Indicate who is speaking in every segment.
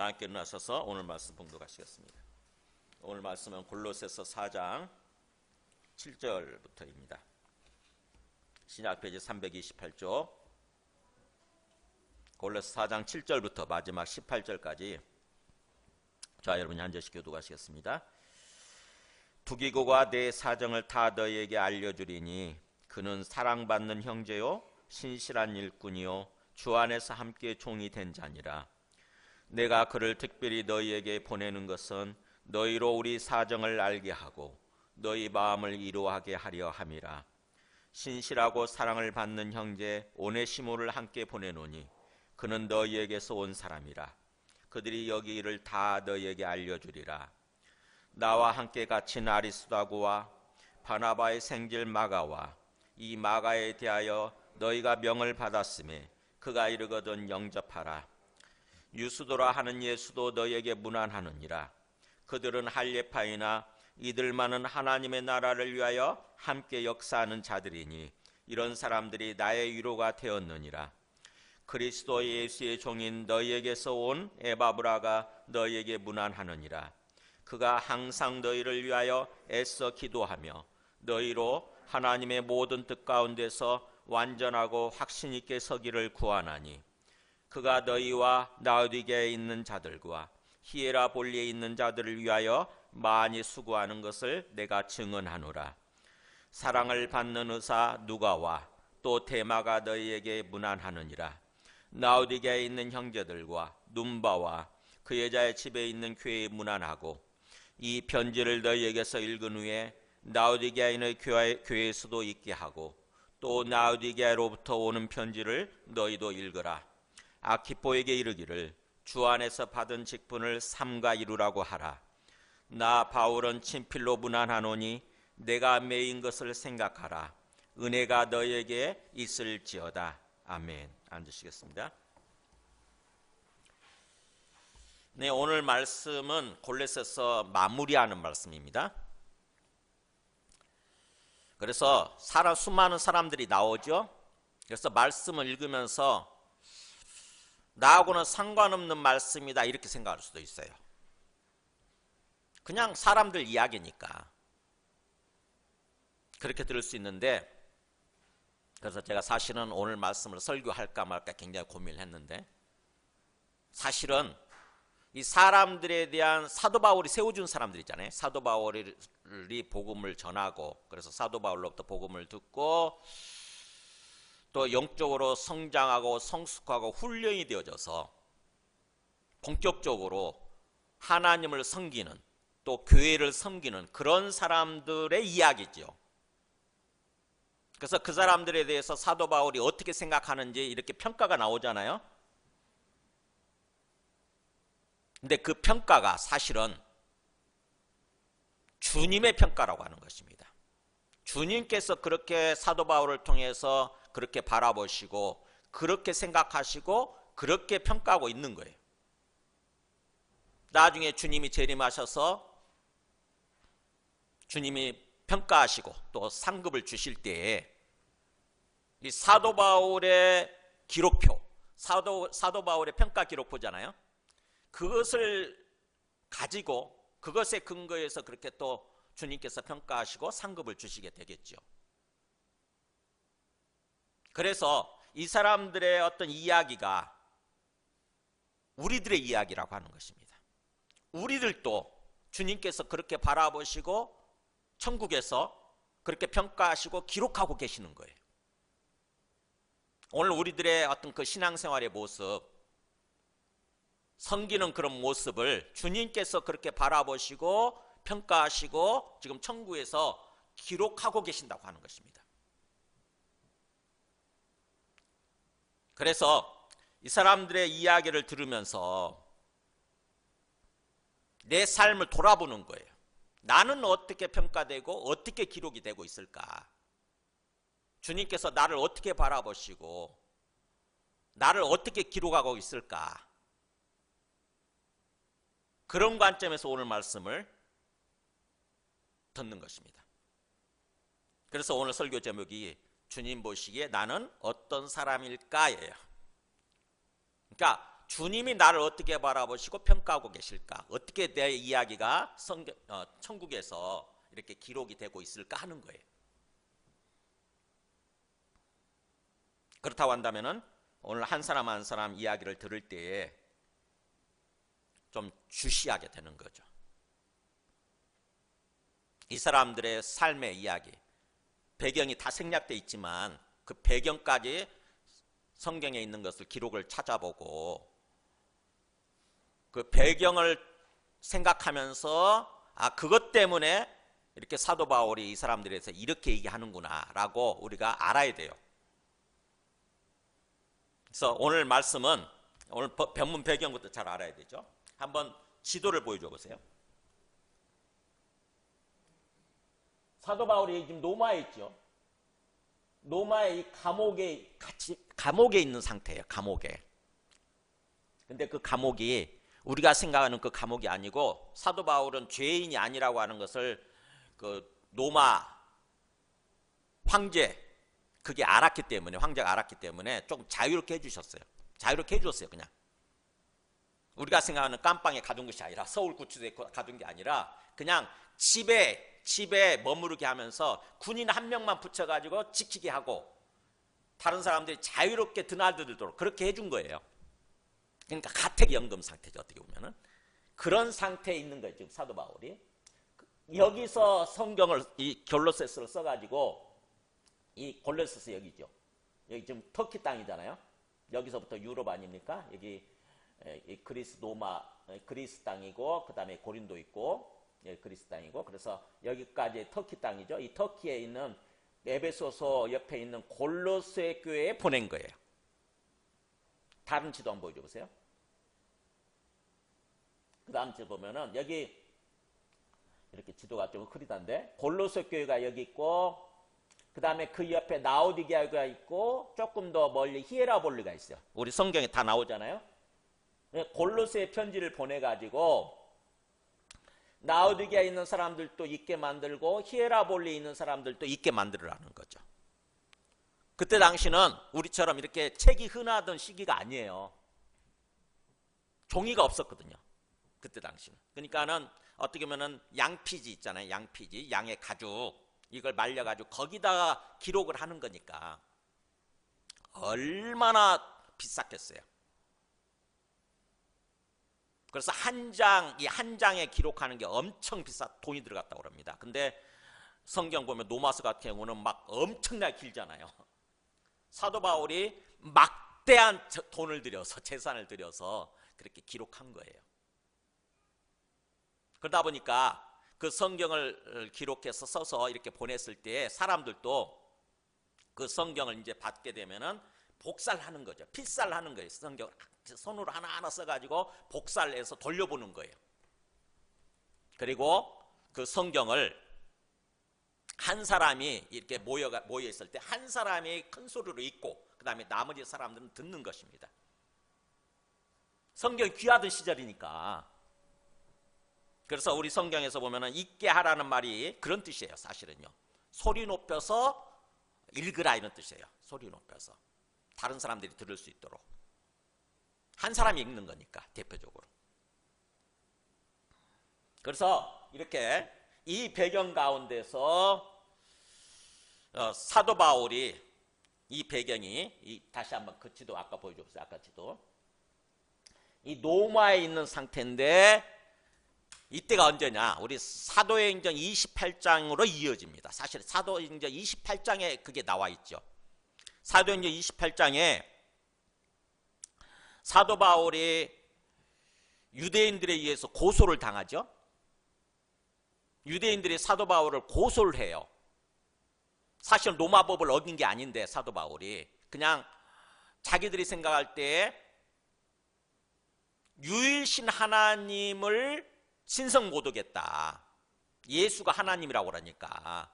Speaker 1: 다 함께 일어나셔서 오늘 말씀 봉독하시겠습니다. 오늘 말씀은 골로새서 4장 7절부터입니다. 신약 페이지 328쪽 골로새 4장 7절부터 마지막 18절까지 자, 여러분이 한 절씩 교독하시겠습니다. 두기고가 내 사정을 다 너희에게 알려주리니 그는 사랑받는 형제요 신실한 일꾼이요 주 안에서 함께 종이 된 자니라. 내가 그를 특별히 너희에게 보내는 것은 너희로 우리 사정을 알게 하고 너희 마음을 이루하게 하려 함이라. 신실하고 사랑을 받는 형제 오네시모를 함께 보내노니 그는 너희에게서 온 사람이라. 그들이 여기 일을 다 너희에게 알려주리라. 나와 함께 갇힌 아리스도아고와 바나바의 생질 마가와 이 마가에 대하여 너희가 명을 받았음에 그가 이르거든 영접하라. 유수도라 하는 예수도 너희에게 문안하느니라. 그들은 할례파이나 이들만은 하나님의 나라를 위하여 함께 역사하는 자들이니 이런 사람들이 나의 위로가 되었느니라. 그리스도 예수의 종인 너희에게서 온 에바브라가 너희에게 문안하느니라. 그가 항상 너희를 위하여 애써 기도하며 너희로 하나님의 모든 뜻 가운데서 완전하고 확신 있게 서기를 구하나니 그가 너희와 라오디게에 있는 자들과 히에라볼리에 있는 자들을 위하여 많이 수고하는 것을 내가 증언하노라. 사랑을 받는 의사 누가와 또 데마가 너희에게 문안하느니라. 라오디게에 있는 형제들과 num바와 그 여자의 집에 있는 교회에 문안하고 이 편지를 너희에게서 읽은 후에 라오디게인의 교회에서도 있게 하고 또 라오디게로부터 오는 편지를 너희도 읽으라. 아키포에게 이르기를 주 안에서 받은 직분을 삼가 이루라고 하라. 나 바울은 친필로 문안하노니 내가 매인 것을 생각하라. 은혜가 너희에게 있을지어다. 아멘. 앉으시겠습니다. 네, 오늘 말씀은 골로새서 마무리하는 말씀입니다. 그래서 수많은 사람들이 나오죠. 그래서 말씀을 읽으면서 나하고는 상관없는 말씀이다 이렇게 생각할 수도 있어요. 그냥 사람들 이야기니까 그렇게 들을 수 있는데, 그래서 제가 사실은 오늘 말씀을 설교할까 말까 굉장히 고민을 했는데, 사실은 이 사람들에 대한 사도 바울이 세워준 사람들 있잖아요. 사도 바울이 복음을 전하고 그래서 사도 바울로부터 복음을 듣고 또 영적으로 성장하고 성숙하고 훈련이 되어져서 본격적으로 하나님을 섬기는 또 교회를 섬기는 그런 사람들의 이야기죠. 그래서 그 사람들에 대해서 사도 바울이 어떻게 생각하는지 이렇게 평가가 나오잖아요. 근데 그 평가가 사실은 주님의 평가라고 하는 것입니다. 주님께서 그렇게 사도 바울을 통해서 그렇게 바라보시고 그렇게 생각하시고 그렇게 평가하고 있는 거예요. 나중에 주님이 재림하셔서 주님이 평가하시고 또 상급을 주실 때에 이 사도 바울의 기록표, 사도 바울의 평가 기록표잖아요. 그것을 가지고 그것에 근거해서 그렇게 또 주님께서 평가하시고 상급을 주시게 되겠죠. 그래서 이 사람들의 어떤 이야기가 우리들의 이야기라고 하는 것입니다. 우리들도 주님께서 그렇게 바라보시고 천국에서 그렇게 평가하시고 기록하고 계시는 거예요. 오늘 우리들의 어떤 그 신앙생활의 모습, 섬기는 그런 모습을 주님께서 그렇게 바라보시고 평가하시고 지금 천국에서 기록하고 계신다고 하는 것입니다. 그래서 이 사람들의 이야기를 들으면서 내 삶을 돌아보는 거예요. 나는 어떻게 평가되고 어떻게 기록이 되고 있을까? 주님께서 나를 어떻게 바라보시고 나를 어떻게 기록하고 있을까? 그런 관점에서 오늘 말씀을 듣는 것입니다. 그래서 오늘 설교 제목이 주님 보시기에 나는 어떤 사람일까예요. 그러니까 주님이 나를 어떻게 바라보시고 평가하고 계실까? 어떻게 내 이야기가 천국에서 이렇게 기록이 되고 있을까 하는 거예요. 그렇다고 한다면은 오늘 한 사람 한 사람 이야기를 들을 때에 좀 주시하게 되는 거죠. 이 사람들의 삶의 이야기, 배경이 다 생략되어 있지만 그 배경까지 성경에 있는 것을 기록을 찾아보고 그 배경을 생각하면서 그것 때문에 이렇게 사도 바울이 이 사람들에 대해서 이렇게 얘기하는구나 라고 우리가 알아야 돼요. 그래서 오늘 말씀은 오늘 본문 배경부터 잘 알아야 되죠. 한번 지도를 보여줘 보세요. 사도 바울이 지금 로마에 있죠. 로마의 이 감옥에 있는 상태예요. 감옥에. 근데 그 감옥이 우리가 생각하는 그 감옥이 아니고 사도 바울은 죄인이 아니라고 하는 것을 그 로마 황제 그게 알았기 때문에 황제가 알았기 때문에 조금 자유롭게 해주셨어요. 자유롭게 해주었어요. 그냥 우리가 생각하는 깜빵에 가둔 것이 아니라 서울 구치소에 가둔 게 아니라 그냥 집에 머무르게 하면서 군인 한 명만 붙여가지고 지키게 하고 다른 사람들이 자유롭게 드나들도록 그렇게 해준 거예요. 그러니까 가택연금 상태죠. 어떻게 보면은 그런 상태에 있는 거예요. 지금 사도 바울이 여기서 성경을 이 골로새서를 써가지고 이 골로새서 여기죠. 여기 지금 터키 땅이잖아요. 여기서부터 유럽 아닙니까? 여기 그리스 로마 그리스 땅이고 그 다음에 고린도 있고 그리스 땅이고 그래서 여기까지 터키 땅이죠. 이 터키에 있는 에베소서 옆에 있는 골로새 교회에 보낸 거예요. 다른 지도 한번 보여줘 보세요. 그 다음 지도 보면은 여기 이렇게 지도가 좀 흐리단데 골로새 교회가 여기 있고 그 다음에 그 옆에 라오디게아가 있고 조금 더 멀리 히에라볼리가 있어요. 우리 성경에 다 나오잖아요. 골로새 편지를 보내가지고 라오디게아에 있는 사람들도 있게 만들고 히에라볼리에 있는 사람들도 있게 만들으라는 거죠. 그때 당시는 우리처럼 이렇게 책이 흔하던 시기가 아니에요. 종이가 없었거든요. 그때 당시는. 그러니까는 어떻게 보면은 양피지 있잖아요. 양피지, 양의 가죽 이걸 말려가지고 거기다가 기록을 하는 거니까 얼마나 비쌌겠어요. 그래서 이 한 장에 기록하는 게 엄청 돈이 들어갔다고 합니다. 근데 성경 보면 로마서 같은 경우는 막 엄청나게 길잖아요. 사도 바울이 막대한 돈을 들여서 재산을 들여서 그렇게 기록한 거예요. 그러다 보니까 그 성경을 기록해서 써서 이렇게 보냈을 때 사람들도 그 성경을 이제 받게 되면은 복사를 하는 거죠. 필사를 하는 거예요. 성경을 손으로 하나하나 써가지고 복사를 해서 돌려보는 거예요. 그리고 그 성경을 한 사람이 이렇게 모여 있을 때 한 사람이 큰 소리로 읽고 그 다음에 나머지 사람들은 듣는 것입니다. 성경이 귀하던 시절이니까. 그래서 우리 성경에서 보면은 읽게 하라는 말이 그런 뜻이에요. 사실은요. 소리 높여서 읽으라 이런 뜻이에요. 소리 높여서 다른 사람들이 들을 수 있도록. 한 사람이 읽는 거니까 대표적으로. 그래서 이렇게 이 배경 가운데서 사도 바울이 이 배경이 다시 한번 그 지도 아까 보여줬어요. 아까 지도. 이 로마에 있는 상태인데 이때가 언제냐? 우리 사도행전 28장으로 이어집니다. 사실 사도행전 28장에 그게 나와 있죠. 사도행전 28장에 사도 바울이 유대인들에 의해서 고소를 당하죠. 유대인들이 사도 바울을 고소를 해요. 사실 로마법을 어긴 게 아닌데 사도 바울이 그냥 자기들이 생각할 때 유일신 하나님을 신성 모독했다. 예수가 하나님이라고 그러니까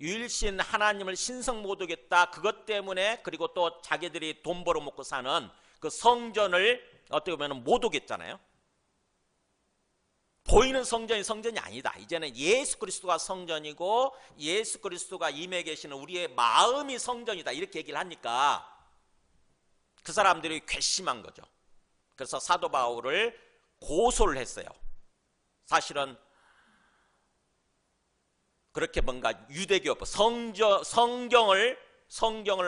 Speaker 1: 유일신 하나님을 신성 모독했다. 그것 때문에 그리고 또 자기들이 돈 벌어먹고 사는 그 성전을 어떻게 보면 모독했잖아요. 보이는 성전이 아니다. 이제는 예수 그리스도가 성전이고 예수 그리스도가 임해 계시는 우리의 마음이 성전이다. 이렇게 얘기를 하니까 그 사람들이 괘씸한 거죠. 그래서 사도 바울을 고소를 했어요. 사실은 그렇게 뭔가 유대교 성경을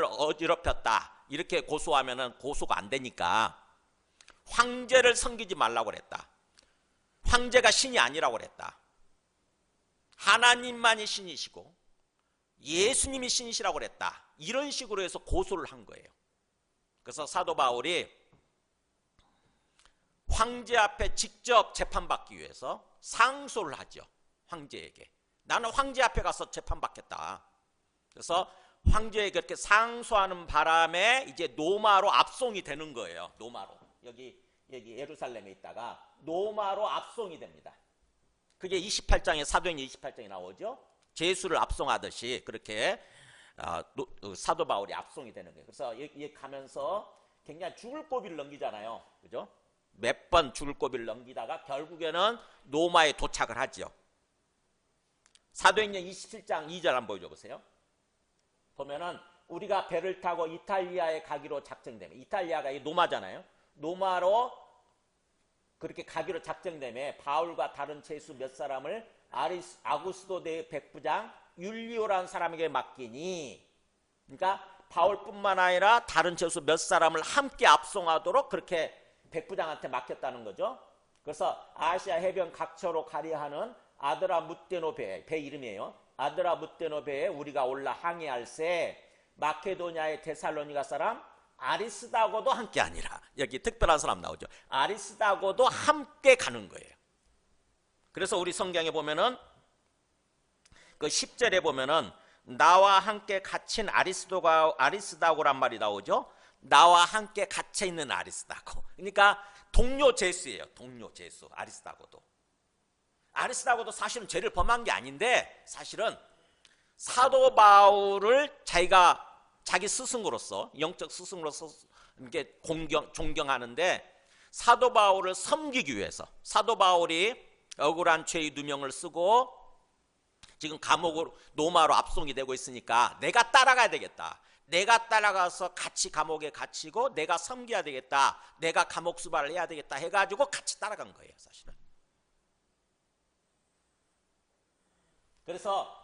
Speaker 1: 어지럽혔다 이렇게 고소하면은 고소가 안 되니까 황제를 섬기지 말라고 그랬다. 황제가 신이 아니라고 그랬다. 하나님만이 신이시고 예수님이 신이시라고 그랬다. 이런 식으로 해서 고소를 한 거예요. 그래서 사도 바울이 황제 앞에 직접 재판받기 위해서 상소를 하죠. 황제에게. 나는 황제 앞에 가서 재판받겠다. 그래서 황제에게 그렇게 상소하는 바람에 이제 노마로 압송이 되는 거예요. 노마로. 여기 예루살렘에 있다가 노마로 압송이 됩니다. 그게 28장에 사도행전 28장에 나오죠. 제수를 압송하듯이 그렇게 사도 바울이 압송이 되는 거예요. 그래서 여기 가면서 굉장히 죽을 고비를 넘기잖아요. 그죠? 몇 번 죽을 고비를 넘기다가 결국에는 노마에 도착을 하죠. 사도행전 27장 2절 한번 보여줘 보세요. 보면은 우리가 배를 타고 이탈리아에 가기로 작정되면, 이탈리아가 이 노마잖아요. 노마로 그렇게 가기로 작정되면 바울과 다른 제수 몇 사람을 아구스도 대 백부장 율리오라는 사람에게 맡기니, 그러니까 바울뿐만 아니라 다른 제수 몇 사람을 함께 압송하도록 그렇게 백부장한테 맡겼다는 거죠. 그래서 아시아 해변 각처로 가려 하는 아드라무떼노 배 이름이에요. 아드라무떼노 배에 우리가 올라 항해할세 마케도냐의 데살로니가 사람 아리스다고도 함께 아니라, 여기 특별한 사람 나오죠. 아리스다고도 함께 가는 거예요. 그래서 우리 성경에 보면은 그 10절에 보면은 나와 함께 갇힌 아리스다고란 말이 나오죠. 나와 함께 갇혀 있는 아리스다고. 그러니까 동료 제수예요. 동료 제수. 아리스다고도 사실은 죄를 범한 게 아닌데, 사실은 사도 바울을 자기 스승으로서, 영적 스승으로서 이렇게 존경하는데, 사도 바울을 섬기기 위해서, 사도 바울이 억울한 죄의 누명을 쓰고 지금 감옥으로 노마로 압송이 되고 있으니까 내가 따라가야 되겠다. 내가 따라가서 같이 감옥에 갇히고 내가 섬겨야 되겠다. 내가 감옥 수발을 해야 되겠다 해가지고 같이 따라간 거예요, 사실은. 그래서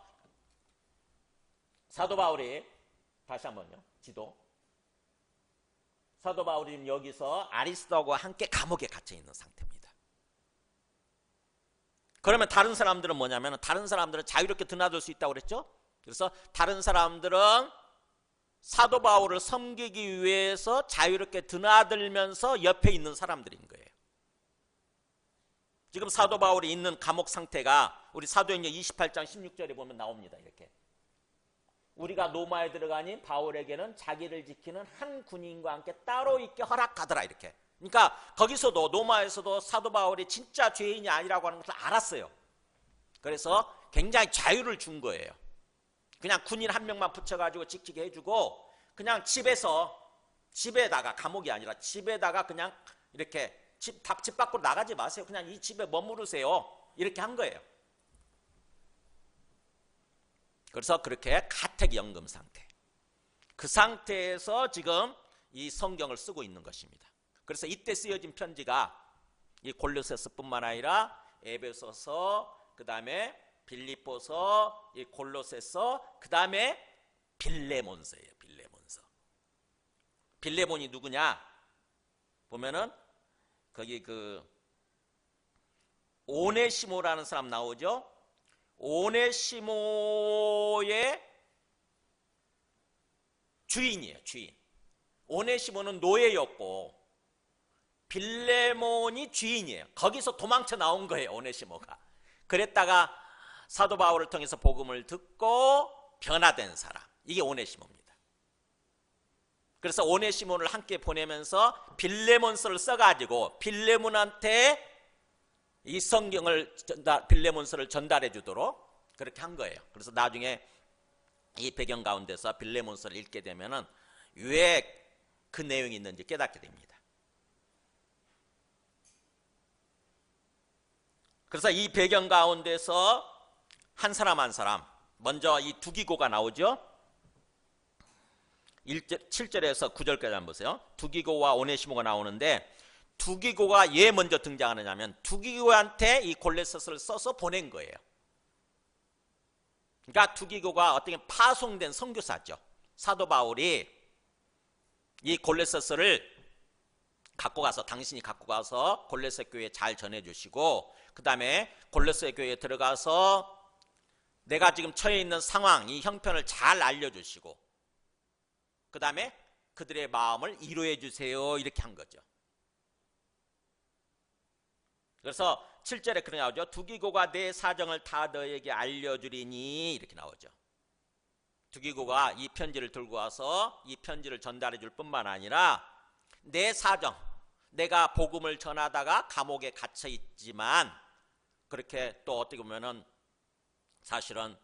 Speaker 1: 사도 바울이, 다시 한번요, 지도. 사도 바울이 지금 여기서 아리스도하고 함께 감옥에 갇혀 있는 상태입니다. 그러면 다른 사람들은 뭐냐면, 다른 사람들은 자유롭게 드나들 수 있다고 그랬죠. 그래서 다른 사람들은 사도 바울을 섬기기 위해서 자유롭게 드나들면서 옆에 있는 사람들인 거예요. 지금 사도 바울이 있는 감옥 상태가 우리 사도행전 28장 16절에 보면 나옵니다. 이렇게. 우리가 노마에 들어가니 바울에게는 자기를 지키는 한 군인과 함께 따로 있게 허락하더라. 이렇게. 그러니까 거기서도, 노마에서도 사도 바울이 진짜 죄인이 아니라고 하는 것을 알았어요. 그래서 굉장히 자유를 준 거예요. 그냥 군인 한 명만 붙여가지고 지키게 해주고, 그냥 집에다가, 감옥이 아니라 집에다가 그냥 이렇게 집 밖으로 나가지 마세요. 그냥 이 집에 머무르세요. 이렇게 한 거예요. 그래서 그렇게 가택연금 상태. 그 상태에서 지금 이 성경을 쓰고 있는 것입니다. 그래서 이때 쓰여진 편지가 이 골로새서뿐만 아니라 에베소서, 그 다음에 빌립보서, 이 골로새서, 그 다음에 빌레몬서예요. 빌레몬이 누구냐? 보면은 거기 그 오네시모라는 사람 나오죠. 오네시모의 주인이에요. 주인. 오네시모는 노예였고 빌레몬이 주인이에요. 거기서 도망쳐 나온 거예요. 오네시모가. 그랬다가 사도 바울을 통해서 복음을 듣고 변화된 사람, 이게 오네시모입니다. 그래서 오네시모를 함께 보내면서 빌레몬서를 써가지고 빌레몬한테 이 성경을 빌레몬서를 전달해 주도록 그렇게 한 거예요. 그래서 나중에 이 배경 가운데서 빌레몬서를 읽게 되면은 왜 그 내용이 있는지 깨닫게 됩니다. 그래서 이 배경 가운데서 한 사람 한 사람, 먼저 이 두기고가 나오죠. 7절에서 9절까지 한번 보세요. 두기고와 오네시모가 나오는데, 두기고가 왜 먼저 등장하느냐면 두기고한테 이 골레서스를 써서 보낸 거예요. 그러니까 두기고가 어떻게 파송된 선교사죠. 사도 바울이 이 골레서스를 갖고 가서 당신이 갖고 가서 골레서 교회에 잘 전해주시고 그 다음에 골레서 교회에 들어가서 내가 지금 처해 있는 상황, 이 형편을 잘 알려주시고 그 다음에 그들의 마음을 이루해 주세요 이렇게 한 거죠. 그래서 7절에 그렇게 나오죠. 두기고가 내 사정을 다 너에게 알려주리니 이렇게 나오죠. 두기고가 이 편지를 들고 와서 이 편지를 전달해 줄 뿐만 아니라 내 사정, 내가 복음을 전하다가 감옥에 갇혀 있지만 그렇게 또 어떻게 보면은 사실은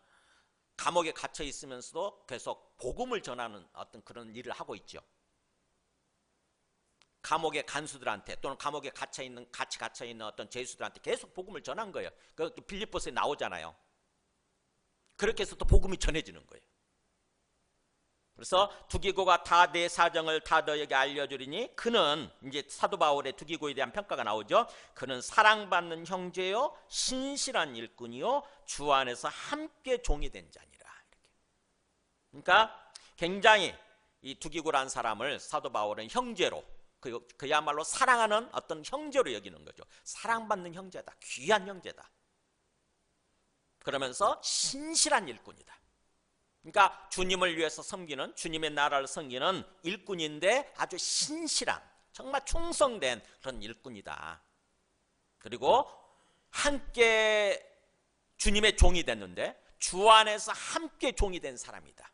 Speaker 1: 감옥에 갇혀 있으면서도 계속 복음을 전하는 어떤 그런 일을 하고 있죠. 감옥의 간수들한테 또는 감옥에 같이 갇혀 있는 어떤 죄수들한테 계속 복음을 전한 거예요. 그 빌립보서에 나오잖아요. 그렇게 해서 또 복음이 전해지는 거예요. 그래서 두기고가 다 내 사정을 다 너에게 알려주리니 그는 이제 사도 바울의 두기고에 대한 평가가 나오죠. 그는 사랑받는 형제요 신실한 일꾼이요 주 안에서 함께 종이 된 자니라. 이렇게. 그러니까 굉장히 이 두기고라는 사람을 사도 바울은 형제로 그야말로 사랑하는 어떤 형제로 여기는 거죠. 사랑받는 형제다. 귀한 형제다. 그러면서 신실한 일꾼이다. 그러니까 주님을 위해서 섬기는 주님의 나라를 섬기는 일꾼인데 아주 신실한 정말 충성된 그런 일꾼이다. 그리고 함께 주님의 종이 됐는데 주 안에서 함께 종이 된 사람이다.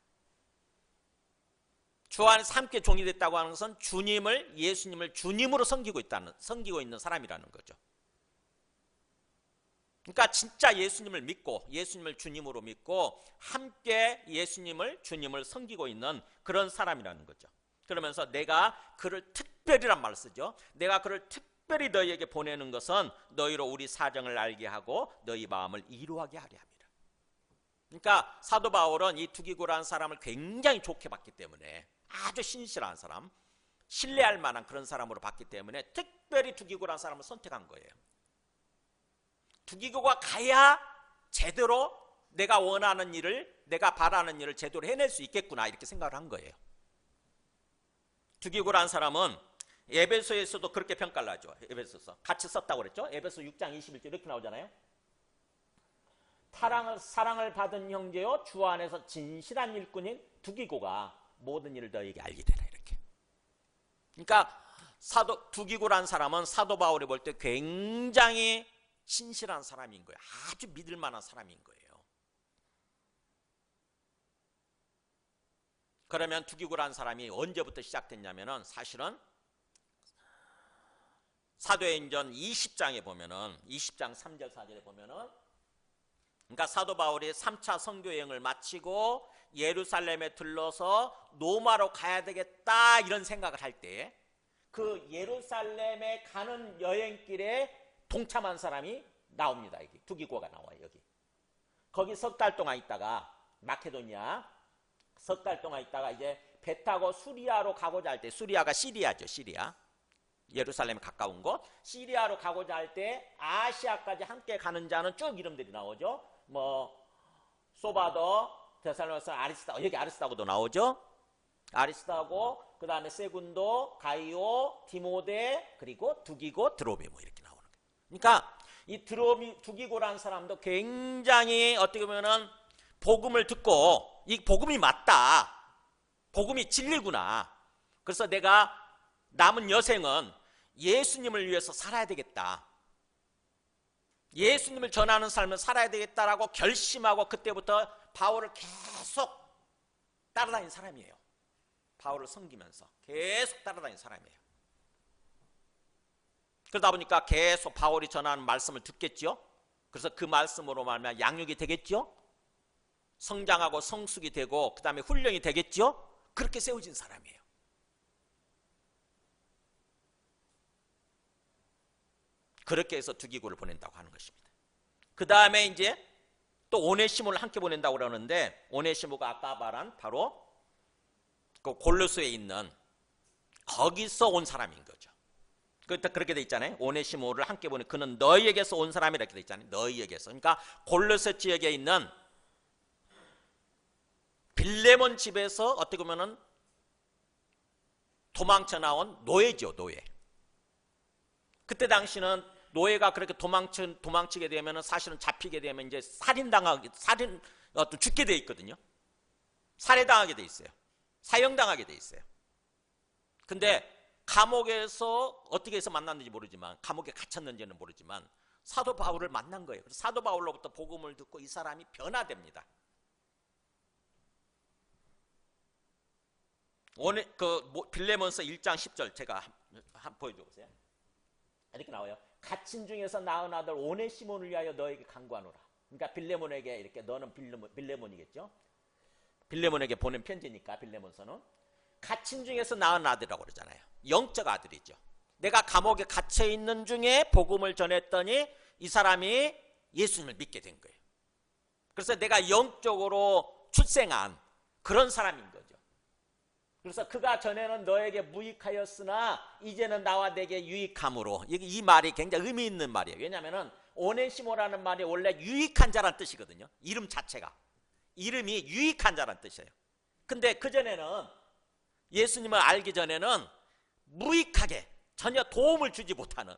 Speaker 1: 주 안에서 함께 종이 됐다고 하는 것은 예수님을 주님으로 섬기고 있는 사람이라는 거죠. 그러니까 진짜 예수님을 믿고 예수님을 주님으로 믿고 함께 예수님을 주님을 섬기고 있는 그런 사람이라는 거죠. 그러면서 내가 그를 특별히란 말을 쓰죠. 내가 그를 특별히 너희에게 보내는 것은 너희로 우리 사정을 알게 하고 너희 마음을 이루하게 하려 합니다. 그러니까 사도 바울은 이 두기고라는 사람을 굉장히 좋게 봤기 때문에 아주 신실한 사람, 신뢰할 만한 그런 사람으로 봤기 때문에 특별히 두기고라는 사람을 선택한 거예요. 두기고가 가야 제대로 내가 원하는 일을, 내가 바라는 일을 제대로 해낼 수 있겠구나 이렇게 생각을 한 거예요. 두기고라는 사람은 에베소에서도 그렇게 평가를 하죠. 에베소서 같이 썼다고 그랬죠. 에베소 6장 21절 이렇게 나오잖아요. 사랑을 받은 형제요 주 안에서 진실한 일꾼인 두기고가 모든 일을 너에게 알리리라 이렇게. 그러니까 두기고라는 사람은 사도 바울이 볼 때 굉장히 신실한 사람인 거예요. 아주 믿을 만한 사람인 거예요. 그러면 두기고라는 사람이 언제부터 시작됐냐면은 사실은 사도행전 20장에 보면은 20장 3절 4절에 보면은 그러니까 사도 바울이 3차 선교 여행을 마치고 예루살렘에 들러서 로마로 가야 되겠다 이런 생각을 할 때 그 예루살렘에 가는 여행길에 동참한 사람이 나옵니다. 여기 두기고가 나와요. 여기 거기 석 달 동안 있다가 마케도니아 석 달 동안 있다가 이제 배 타고 수리아로 가고자 할 때 수리아가 시리아죠. 시리아 예루살렘에 가까운 곳 시리아로 가고자 할 때 아시아까지 함께 가는 자는 쭉 이름들이 나오죠. 뭐 소바더 데살로니가서 아리스타 여기 아리스타고도 나오죠. 아리스타고 그 다음에 세군도 가이오 디모데 그리고 두기고 드로베모 이렇게 나오는 거예요. 그러니까 이 두기고라는 사람도 굉장히 어떻게 보면은 복음을 듣고 이 복음이 맞다. 복음이 진리구나. 그래서 내가 남은 여생은 예수님을 위해서 살아야 되겠다. 예수님을 전하는 삶을 살아야 되겠다라고 결심하고 그때부터 바울을 계속 따라다닌 사람이에요. 바울을 섬기면서 계속 따라다닌 사람이에요. 그러다 보니까 계속 바울이 전하는 말씀을 듣겠죠. 그래서 그 말씀으로 말하면 양육이 되겠죠. 성장하고 성숙이 되고 그 다음에 훈련이 되겠죠. 그렇게 세워진 사람이에요. 그렇게 해서 두기고를 보낸다고 하는 것입니다. 그 다음에 이제 또 오네시모를 함께 보낸다고 그러는데 오네시모가 아까 말한 바로 그 골로새에 있는 거기서 온 사람인 거죠. 그렇게 돼 있잖아요. 오네시모를 함께 보내 그는 너희에게서 온 사람이라 이렇게 돼 있잖아요. 너희에게서. 그러니까 골로새 지역에 있는 빌레몬 집에서 어떻게 보면은 도망쳐 나온 노예죠, 노예. 그때 당시는 노예가 그렇게 도망치게 되면은 사실은 잡히게 되면 이제 죽게 돼 있거든요. 살해당하게 돼 있어요. 사형당하게 돼 있어요. 근데 감옥에서 어떻게 해서 만났는지 모르지만, 감옥에 갇혔는지는 모르지만 사도 바울을 만난 거예요. 그래서 사도 바울로부터 복음을 듣고 이 사람이 변화됩니다. 오늘 빌레몬서 1장 10절 제가 한번 보여줘 보세요. 이렇게 나와요. 갇힌 중에서 낳은 아들 오네시몬을 위하여 너에게 간구하노라. 그러니까 빌레몬에게 이렇게, 너는 빌레몬이겠죠. 빌레몬에게 보낸 편지니까 빌레몬서는 갇힌 중에서 낳은 아들이라고 그러잖아요. 영적 아들이죠. 내가 감옥에 갇혀 있는 중에 복음을 전했더니 이 사람이 예수님을 믿게 된 거예요. 그래서 내가 영적으로 출생한 그런 사람인 거죠. 그래서 그가 전에는 너에게 무익하였으나 이제는 나와 내게 유익함으로, 이 말이 굉장히 의미 있는 말이에요. 왜냐하면 오네시모라는 말이 원래 유익한 자란 뜻이거든요. 이름 자체가, 이름이 유익한 자란 뜻이에요. 근데 그전에는, 예수님을 알기 전에는 무익하게 전혀 도움을 주지 못하는,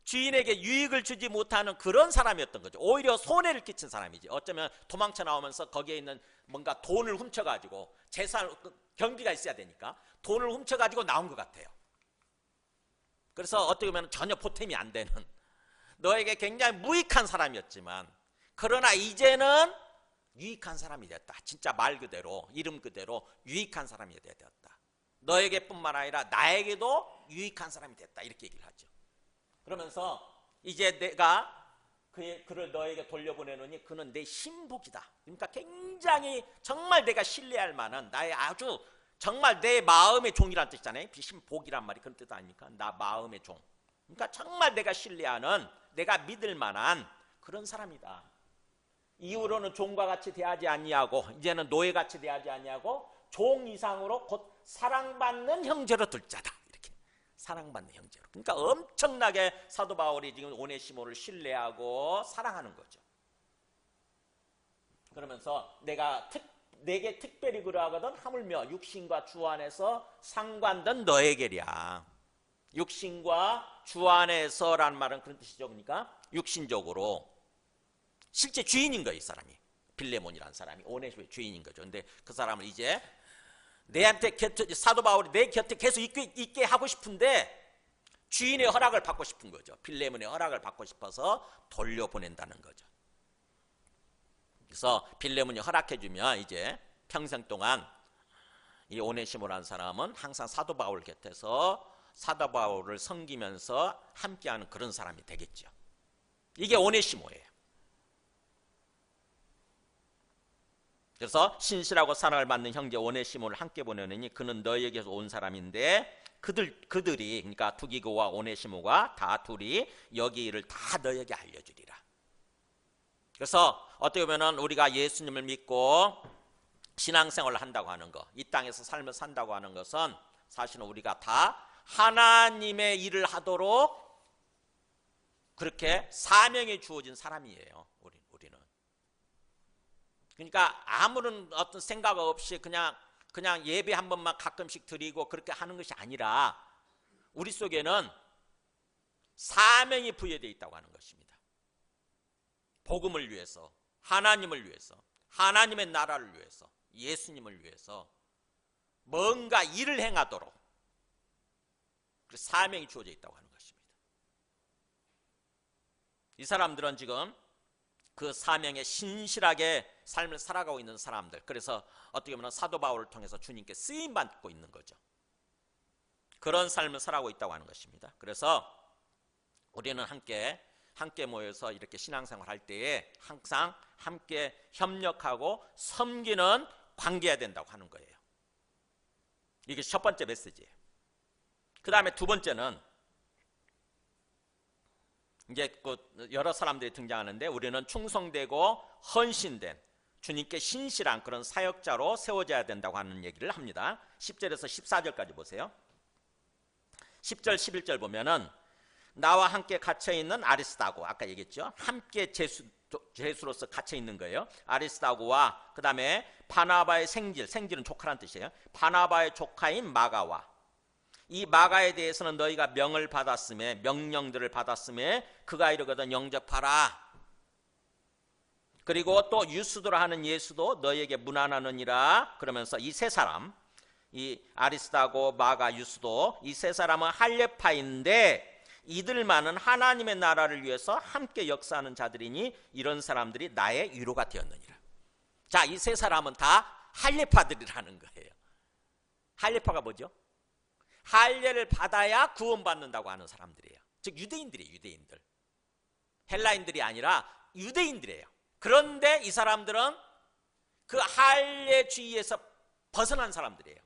Speaker 1: 주인에게 유익을 주지 못하는 그런 사람이었던 거죠. 오히려 손해를 끼친 사람이지. 어쩌면 도망쳐 나오면서 거기에 있는 뭔가 돈을 훔쳐가지고, 재산 경비가 있어야 되니까 돈을 훔쳐가지고 나온 것 같아요. 그래서 어떻게 보면 전혀 보탬이 안 되는, 너에게 굉장히 무익한 사람이었지만 그러나 이제는 유익한 사람이 되었다. 진짜 말 그대로, 이름 그대로 유익한 사람이 되었다. 너에게뿐만 아니라 나에게도 유익한 사람이 됐다. 이렇게 얘기를 하죠. 그러면서 이제 내가 그를 너에게 돌려보내노니 그는 내 신복이다. 그러니까 굉장히 정말 내가 신뢰할 만한, 나의 아주 정말 내 마음의 종이란 뜻이잖아요. 신복이란 말이 그런 뜻 아닙니까? 나 마음의 종. 그러니까 정말 내가 신뢰하는, 내가 믿을 만한 그런 사람이다. 이후로는 종과 같이 대하지 아니하고, 이제는 노예같이 대하지 아니하고 종 이상으로 곧 사랑받는 형제로 둘 자다. 이렇게 사랑받는 형제로. 그러니까 엄청나게 사도 바울이 지금 오네시모를 신뢰하고 사랑하는 거죠. 그러면서 내게 특별히 그러하거든 하물며 육신과 주 안에서 상관된 너에게랴. 육신과 주 안에서라는 말은 그런 뜻이죠. 그러니까 육신적으로 실제 주인인 거예요. 이 사람이, 빌레몬이라는 사람이 오네시모의 주인인 거죠. 근데 그 사람을 이제 내한테 사도 바울이 내 곁에 계속 있게 하고 싶은데 주인의 허락을 받고 싶은 거죠. 빌레몬의 허락을 받고 싶어서 돌려보낸다는 거죠. 그래서 빌레몬이 허락해주면 이제 평생 동안 이 오네시모라는 사람은 항상 사도 바울 곁에서 사도 바울을 섬기면서 함께하는 그런 사람이 되겠죠. 이게 오네시모예요. 그래서 신실하고 사랑을 받는 형제 오네시모를 함께 보내느니 그는 너희에게서 온 사람인데 그들이, 그러니까 투기고와 오네시모가 다 둘이 여기 일을 다 너희에게 알려주리라. 그래서 어떻게 보면 우리가 예수님을 믿고 신앙생활을 한다고 하는 것, 이 땅에서 삶을 산다고 하는 것은 사실은 우리가 다 하나님의 일을 하도록 그렇게 사명이 주어진 사람이에요. 우리는. 그러니까 아무런 어떤 생각 없이 그냥 예배 한 번만 가끔씩 드리고 그렇게 하는 것이 아니라 우리 속에는 사명이 부여되어 있다고 하는 것입니다. 복음을 위해서, 하나님을 위해서, 하나님의 나라를 위해서, 예수님을 위해서 뭔가 일을 행하도록 사명이 주어져 있다고 하는 것입니다. 이 사람들은 지금 그 사명에 신실하게 삶을 살아가고 있는 사람들, 그래서 어떻게 보면 사도 바울을 통해서 주님께 쓰임받고 있는 거죠. 그런 삶을 살아가고 있다고 하는 것입니다. 그래서 우리는 함께 모여서 이렇게 신앙생활 할 때에 항상 함께 협력하고 섬기는 관계해야 된다고 하는 거예요. 이게 첫 번째 메시지예요. 그 다음에 두 번째는 이제 여러 사람들이 등장하는데 우리는 충성되고 헌신된 주님께 신실한 그런 사역자로 세워져야 된다고 하는 얘기를 합니다. 10절에서 14절까지 보세요. 10절 11절 보면은 나와 함께 갇혀 있는 아리스다고, 아까 얘기했죠. 함께 죄수로서 갇혀 있는 거예요. 아리스다고와 그 다음에 바나바의 생질은 조카란 뜻이에요. 바나바의 조카인 마가와, 이 마가에 대해서는 너희가 명령들을 받았음에 그가 이르거든 영접하라. 그리고 또 유스도라 하는 예수도 너희에게 문안하느니라. 그러면서 이 세 사람, 이 아리스다고, 마가, 유스도, 이 세 사람은 할례파인데 이들만은 하나님의 나라를 위해서 함께 역사하는 자들이니 이런 사람들이 나의 위로가 되었느니라. 자, 이 세 사람은 다 할례파들이라는 거예요. 할례파가 뭐죠? 할례를 받아야 구원받는다고 하는 사람들이에요. 즉 유대인들이에요. 유대인들. 헬라인들이 아니라 유대인들이에요. 그런데 이 사람들은 그 할례주의에서 벗어난 사람들이에요.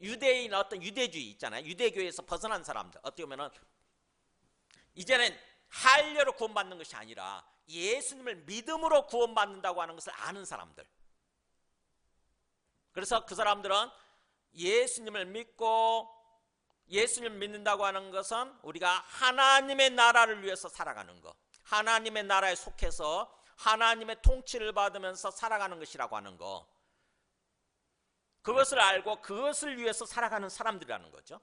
Speaker 1: 유대인 어떤 유대주의 있잖아요. 유대교에서 벗어난 사람들. 어떻게 보면은 이제는 할례로 구원받는 것이 아니라 예수님을 믿음으로 구원받는다고 하는 것을 아는 사람들. 그래서 그 사람들은 예수님을 믿고, 예수님을 믿는다고 하는 것은 우리가 하나님의 나라를 위해서 살아가는 것, 하나님의 나라에 속해서 하나님의 통치를 받으면서 살아가는 것이라고 하는 것, 그것을 알고 그것을 위해서 살아가는 사람들이라는 거죠.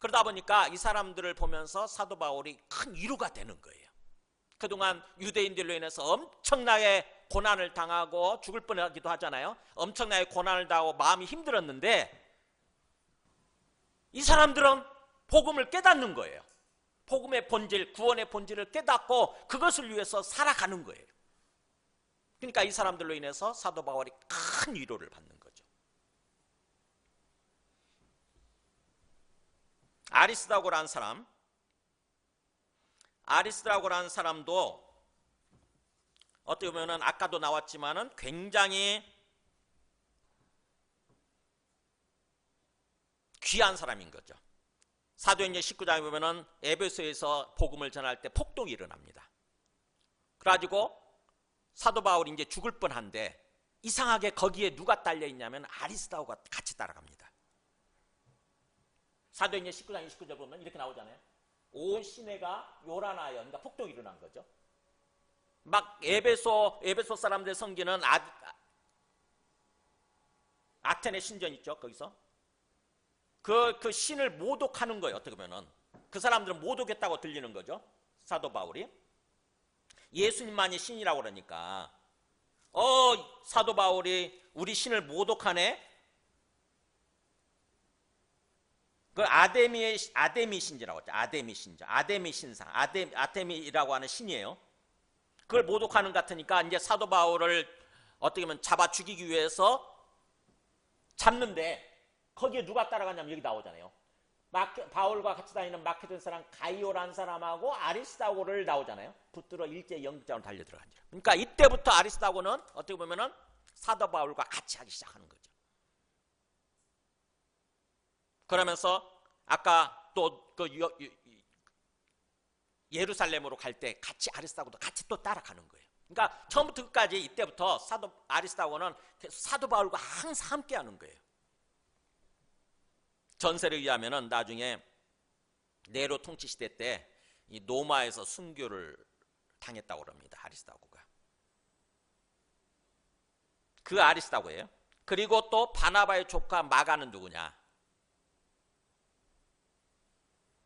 Speaker 1: 그러다 보니까 이 사람들을 보면서 사도 바울이 큰 위로가 되는 거예요. 그동안 유대인들로 인해서 엄청나게 고난을 당하고 죽을 뻔하기도 하잖아요. 엄청나게 고난을 당하고 마음이 힘들었는데 이 사람들은 복음을 깨닫는 거예요. 복음의 본질, 구원의 본질을 깨닫고 그것을 위해서 살아가는 거예요. 그러니까 이 사람들로 인해서 사도 바울이 큰 위로를 받는 거죠. 아리스다고라는 사람도 어떻게 보면 아까도 나왔지만은 굉장히 귀한 사람인 거죠. 사도행전 19장에 보면은 에베소에서 복음을 전할 때 폭동이 일어납니다. 그래가지고 사도 바울이 이제 죽을 뻔한데 이상하게 거기에 누가 딸려 있냐면 아리스다고가 같이 따라갑니다. 사도행전 19장 29절 보면 이렇게 나오잖아요. 온 시내가 요란하여, 그러니까 폭동이 일어난 거죠. 막 에베소 사람들 섬기는 아테네 신전 있죠. 거기서 그 신을 모독하는 거예요. 어떻게 보면은 그 사람들은 모독했다고 들리는 거죠. 사도 바울이 예수님만이 신이라고 그러니까 사도 바울이 우리 신을 모독하네. 그 아데미 신지라고 했죠. 아데미 신전, 아데미 신상, 아데미라고 하는 신이에요. 그걸 모독하는 것 같으니까 이제 사도 바울을 어떻게 보면 잡아 죽이기 위해서 잡는데 거기에 누가 따라갔냐면 여기 나오잖아요. 바울과 같이 다니는 마케도니 사람 가이오라는 사람하고 아리스다고를 나오잖아요. 붙들어 일제 영장으로 달려 들어간 줄. 그러니까 이때부터 아리스다고는 어떻게 보면은 사도 바울과 같이 하기 시작하는 거죠. 그러면서 아까 또 그 예루살렘으로 갈 때 같이 아리스다고도 같이 또 따라가는 거예요. 그러니까 처음부터 끝까지 이때부터 아리스다고는 사도 바울과 항상 함께하는 거예요. 전설에 의하면은 나중에 네로 통치 시대 때 이 로마에서 순교를 당했다고 합니다. 아리스다고가. 그 아리스다고예요. 그리고 또 바나바의 조카 마가는 누구냐?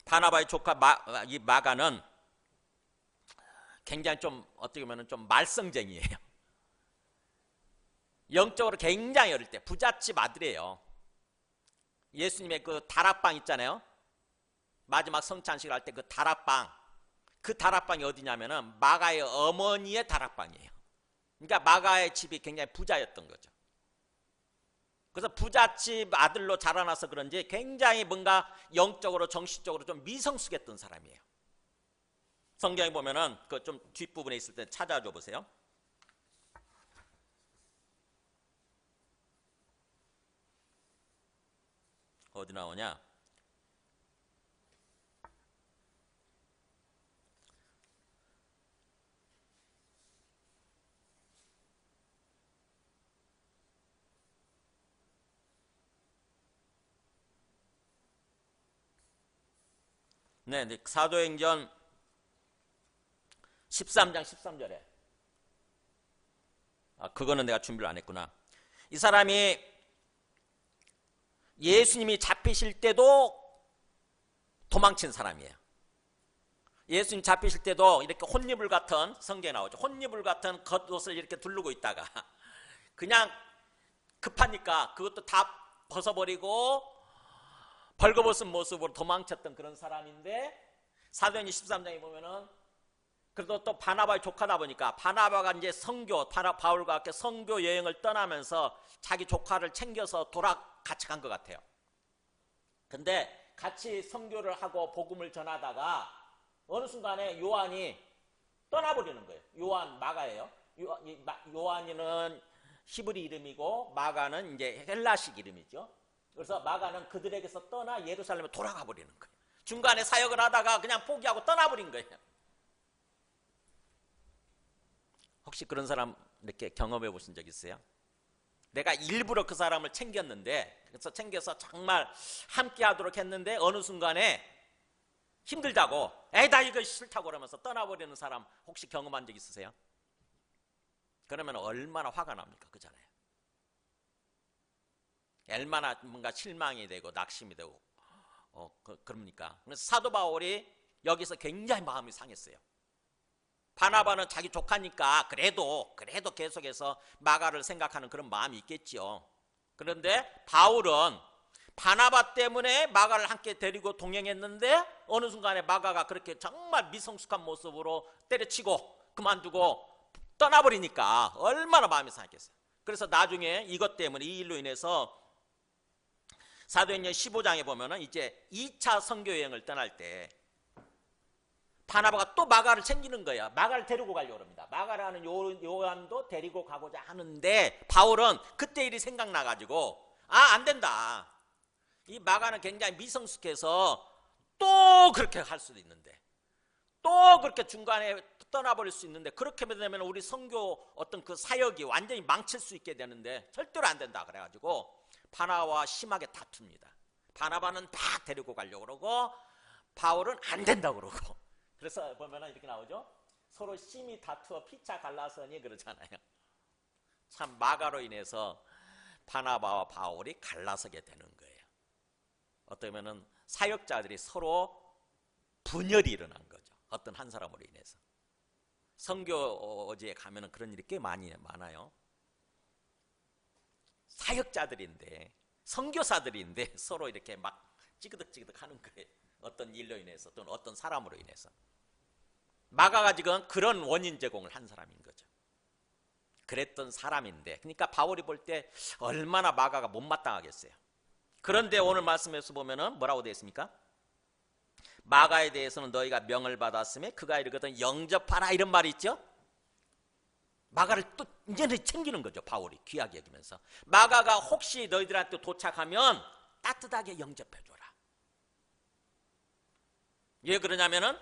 Speaker 1: 바나바의 조카 이 마가는 굉장히 좀 어떻게 보면 좀 말썽쟁이에요. 영적으로 굉장히 어릴 때 부잣집 아들이에요. 예수님의 그 다락방 있잖아요. 마지막 성찬식을 할 때 그 다락방, 그 다락방이 어디냐면은 마가의 어머니의 다락방이에요. 그러니까 마가의 집이 굉장히 부자였던 거죠. 그래서 부잣집 아들로 자라나서 그런지 굉장히 뭔가 영적으로 정신적으로 좀 미성숙했던 사람이에요. 성경에 보면은 그 좀 뒷부분에 있을 때 찾아줘 보세요. 어디 나오냐? 네, 사도행전 13장 13절에 그거는 내가 준비를 안 했구나. 이 사람이 예수님이 잡히실 때도 도망친 사람이에요. 예수님 잡히실 때도 이렇게 혼이불 같은, 성경에 나오죠. 혼이불 같은 겉옷을 이렇게 두르고 있다가 그냥 급하니까 그것도 다 벗어버리고 벌거벗은 모습으로 도망쳤던 그런 사람인데, 사도행전 13장에 보면은 그래도 또 바나바의 조카다 보니까 바나바가 이제 바울과 함께 선교 여행을 떠나면서 자기 조카를 챙겨서 같이 간 것 같아요. 근데 같이 선교를 하고 복음을 전하다가 어느 순간에 요한이 떠나버리는 거예요. 요한, 마가예요. 요한이는 히브리 이름이고 마가는 이제 헬라식 이름이죠. 그래서 마가는 그들에게서 떠나 예루살렘에 돌아가 버리는 거예요. 중간에 사역을 하다가 그냥 포기하고 떠나버린 거예요. 혹시 그런 사람 이렇게 경험해 보신 적 있어요? 내가 일부러 그 사람을 챙겼는데, 그래서 챙겨서 정말 함께 하도록 했는데 어느 순간에 힘들다고, 나 이거 싫다고 그러면서 떠나버리는 사람 혹시 경험한 적 있으세요? 그러면 얼마나 화가 납니까? 그잖아요. 얼마나 뭔가 실망이 되고 낙심이 되고 그럽니까? 그래서 사도 바울이 여기서 굉장히 마음이 상했어요. 바나바는 자기 조카니까 그래도 계속해서 마가를 생각하는 그런 마음이 있겠지요. 그런데 바울은 바나바 때문에 마가를 함께 데리고 동행했는데 어느 순간에 마가가 그렇게 정말 미성숙한 모습으로 때려치고 그만두고 떠나버리니까 얼마나 마음이 상했겠어요. 그래서 나중에 이것 때문에, 이 일로 인해서 사도행전 15장에 보면은 이제 2차 선교 여행을 떠날 때 바나바가 또 마가를 챙기는 거야. 마가를 데리고 가려고 합니다. 마가라는 요한도 데리고 가고자 하는데 바울은 그때 일이 생각나가지고 안 된다. 이 마가는 굉장히 미성숙해서 또 그렇게 할 수도 있는데, 또 그렇게 중간에 떠나버릴 수 있는데, 그렇게 되면 우리 선교 어떤 그 사역이 완전히 망칠 수 있게 되는데 절대로 안 된다. 그래가지고 바나바와 심하게 다툽니다. 바나바는 다 데리고 가려고 그러고 바울은 안 된다고 그러고. 그래서 보면 이렇게 나오죠. 서로 심히 다투어 피차 갈라서니 그러잖아요. 참 마가로 인해서 바나바와 바울이 갈라서게 되는 거예요. 어떠면은 사역자들이 서로 분열이 일어난 거죠. 어떤 한 사람으로 인해서. 선교지에 가면은 그런 일이 꽤 많아요. 사역자들인데, 선교사들인데 서로 이렇게 막 찌그덕찌그덕 하는 거예요. 어떤 일로 인해서 또는 어떤 사람으로 인해서. 마가가 지금 그런 원인 제공을 한 사람인 거죠. 그랬던 사람인데, 그러니까 바울이 볼 때 얼마나 마가가 못마땅하겠어요. 그런데 오늘 말씀에서 보면은 뭐라고 되어 있습니까? 마가에 대해서는 너희가 명을 받았음에 그가 이르거든 영접하라, 이런 말이 있죠. 마가를 또 이제는 챙기는 거죠. 바울이 귀하게 여기면서 마가가 혹시 너희들한테 도착하면 따뜻하게 영접해줘라. 왜 그러냐면은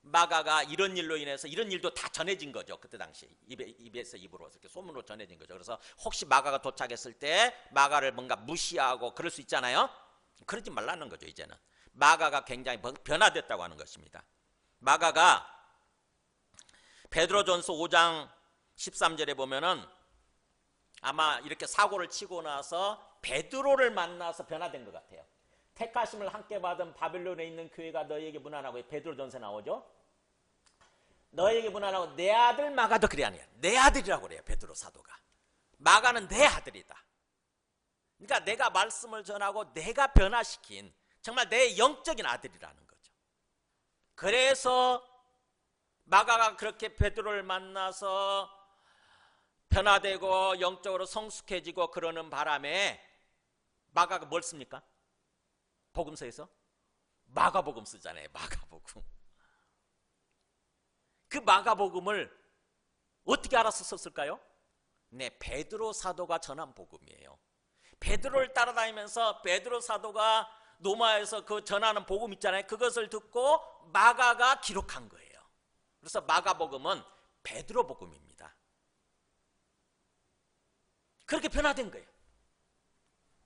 Speaker 1: 마가가 이런 일로 인해서, 이런 일도 다 전해진 거죠. 그때 당시 입에서 입으로 이렇게 소문으로 전해진 거죠. 그래서 혹시 마가가 도착했을 때 마가를 뭔가 무시하고 그럴 수 있잖아요. 그러지 말라는 거죠. 이제는 마가가 굉장히 변화됐다고 하는 것입니다. 마가가 베드로전서 5장 13절에 보면은 아마 이렇게 사고를 치고 나서 베드로를 만나서 변화된 것 같아요. 택하심을 함께 받은 바빌론에 있는 교회가 너희에게 문안하고, 베드로전서에 나오죠. 너희에게 문안하고 내 아들 마가도 그래 아니야. 내 아들이라고 그래요. 베드로 사도가. 마가는 내 아들이다. 그러니까 내가 말씀을 전하고 내가 변화시킨 정말 내 영적인 아들이라는 거죠. 그래서 마가가 그렇게 베드로를 만나서 변화되고 영적으로 성숙해지고 그러는 바람에 마가가 뭘 씁니까? 복음서에서 마가복음 쓰잖아요. 마가복음. 그 마가복음을 어떻게 알아서 썼을까요? 네, 베드로 사도가 전한 복음이에요. 베드로를 따라다니면서 베드로 사도가 로마에서 그 전하는 복음 있잖아요. 그것을 듣고 마가가 기록한 거예요. 그래서 마가복음은 베드로 복음입니다. 그렇게 변화된 거예요.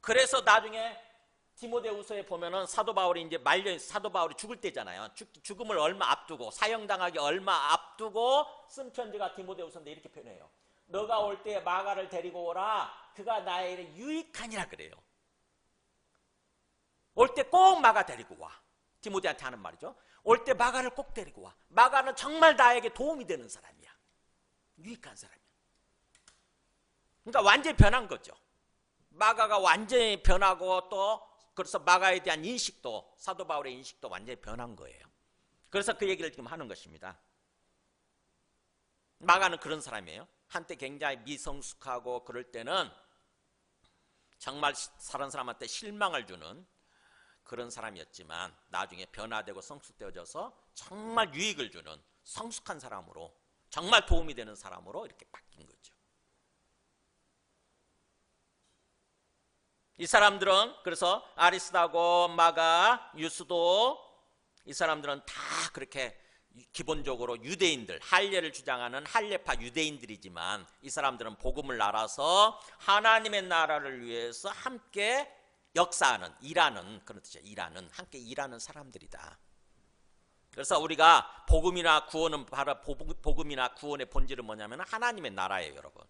Speaker 1: 그래서 나중에 디모데후서에 보면은 사도 바울이 이제 사도 바울이 죽을 때잖아요. 죽음을 얼마 앞두고, 사형당하기 얼마 앞두고 쓴 편지가 디모데후서인데 이렇게 표현해요. 너가 올 때 마가를 데리고 오라. 그가 나의 일에 유익하니라 그래요. 올 때 꼭 마가 데리고 와. 디모데한테 하는 말이죠. 올 때 마가를 꼭 데리고 와. 마가는 정말 나에게 도움이 되는 사람이야. 유익한 사람이야. 그러니까 완전히 변한 거죠. 마가가 완전히 변하고 또 그래서 마가에 대한 인식도, 사도 바울의 인식도 완전히 변한 거예요. 그래서 그 얘기를 지금 하는 것입니다. 마가는 그런 사람이에요. 한때 굉장히 미성숙하고 그럴 때는 정말 다른 사람한테 실망을 주는 그런 사람이었지만 나중에 변화되고 성숙되어져서 정말 유익을 주는 성숙한 사람으로, 정말 도움이 되는 사람으로 이렇게 바뀐 거죠. 이 사람들은 그래서 아리스다고, 마가, 유스도, 이 사람들은 다 그렇게 기본적으로 유대인들, 할례를 주장하는 할례파 유대인들이지만 이 사람들은 복음을 알아서 하나님의 나라를 위해서 함께 역사하는, 일하는, 그런 뜻이죠. 일하는, 함께 일하는 사람들이다. 그래서 우리가 복음이나 구원은 바로 복음이나 구원의 본질은 뭐냐면 하나님의 나라예요, 여러분.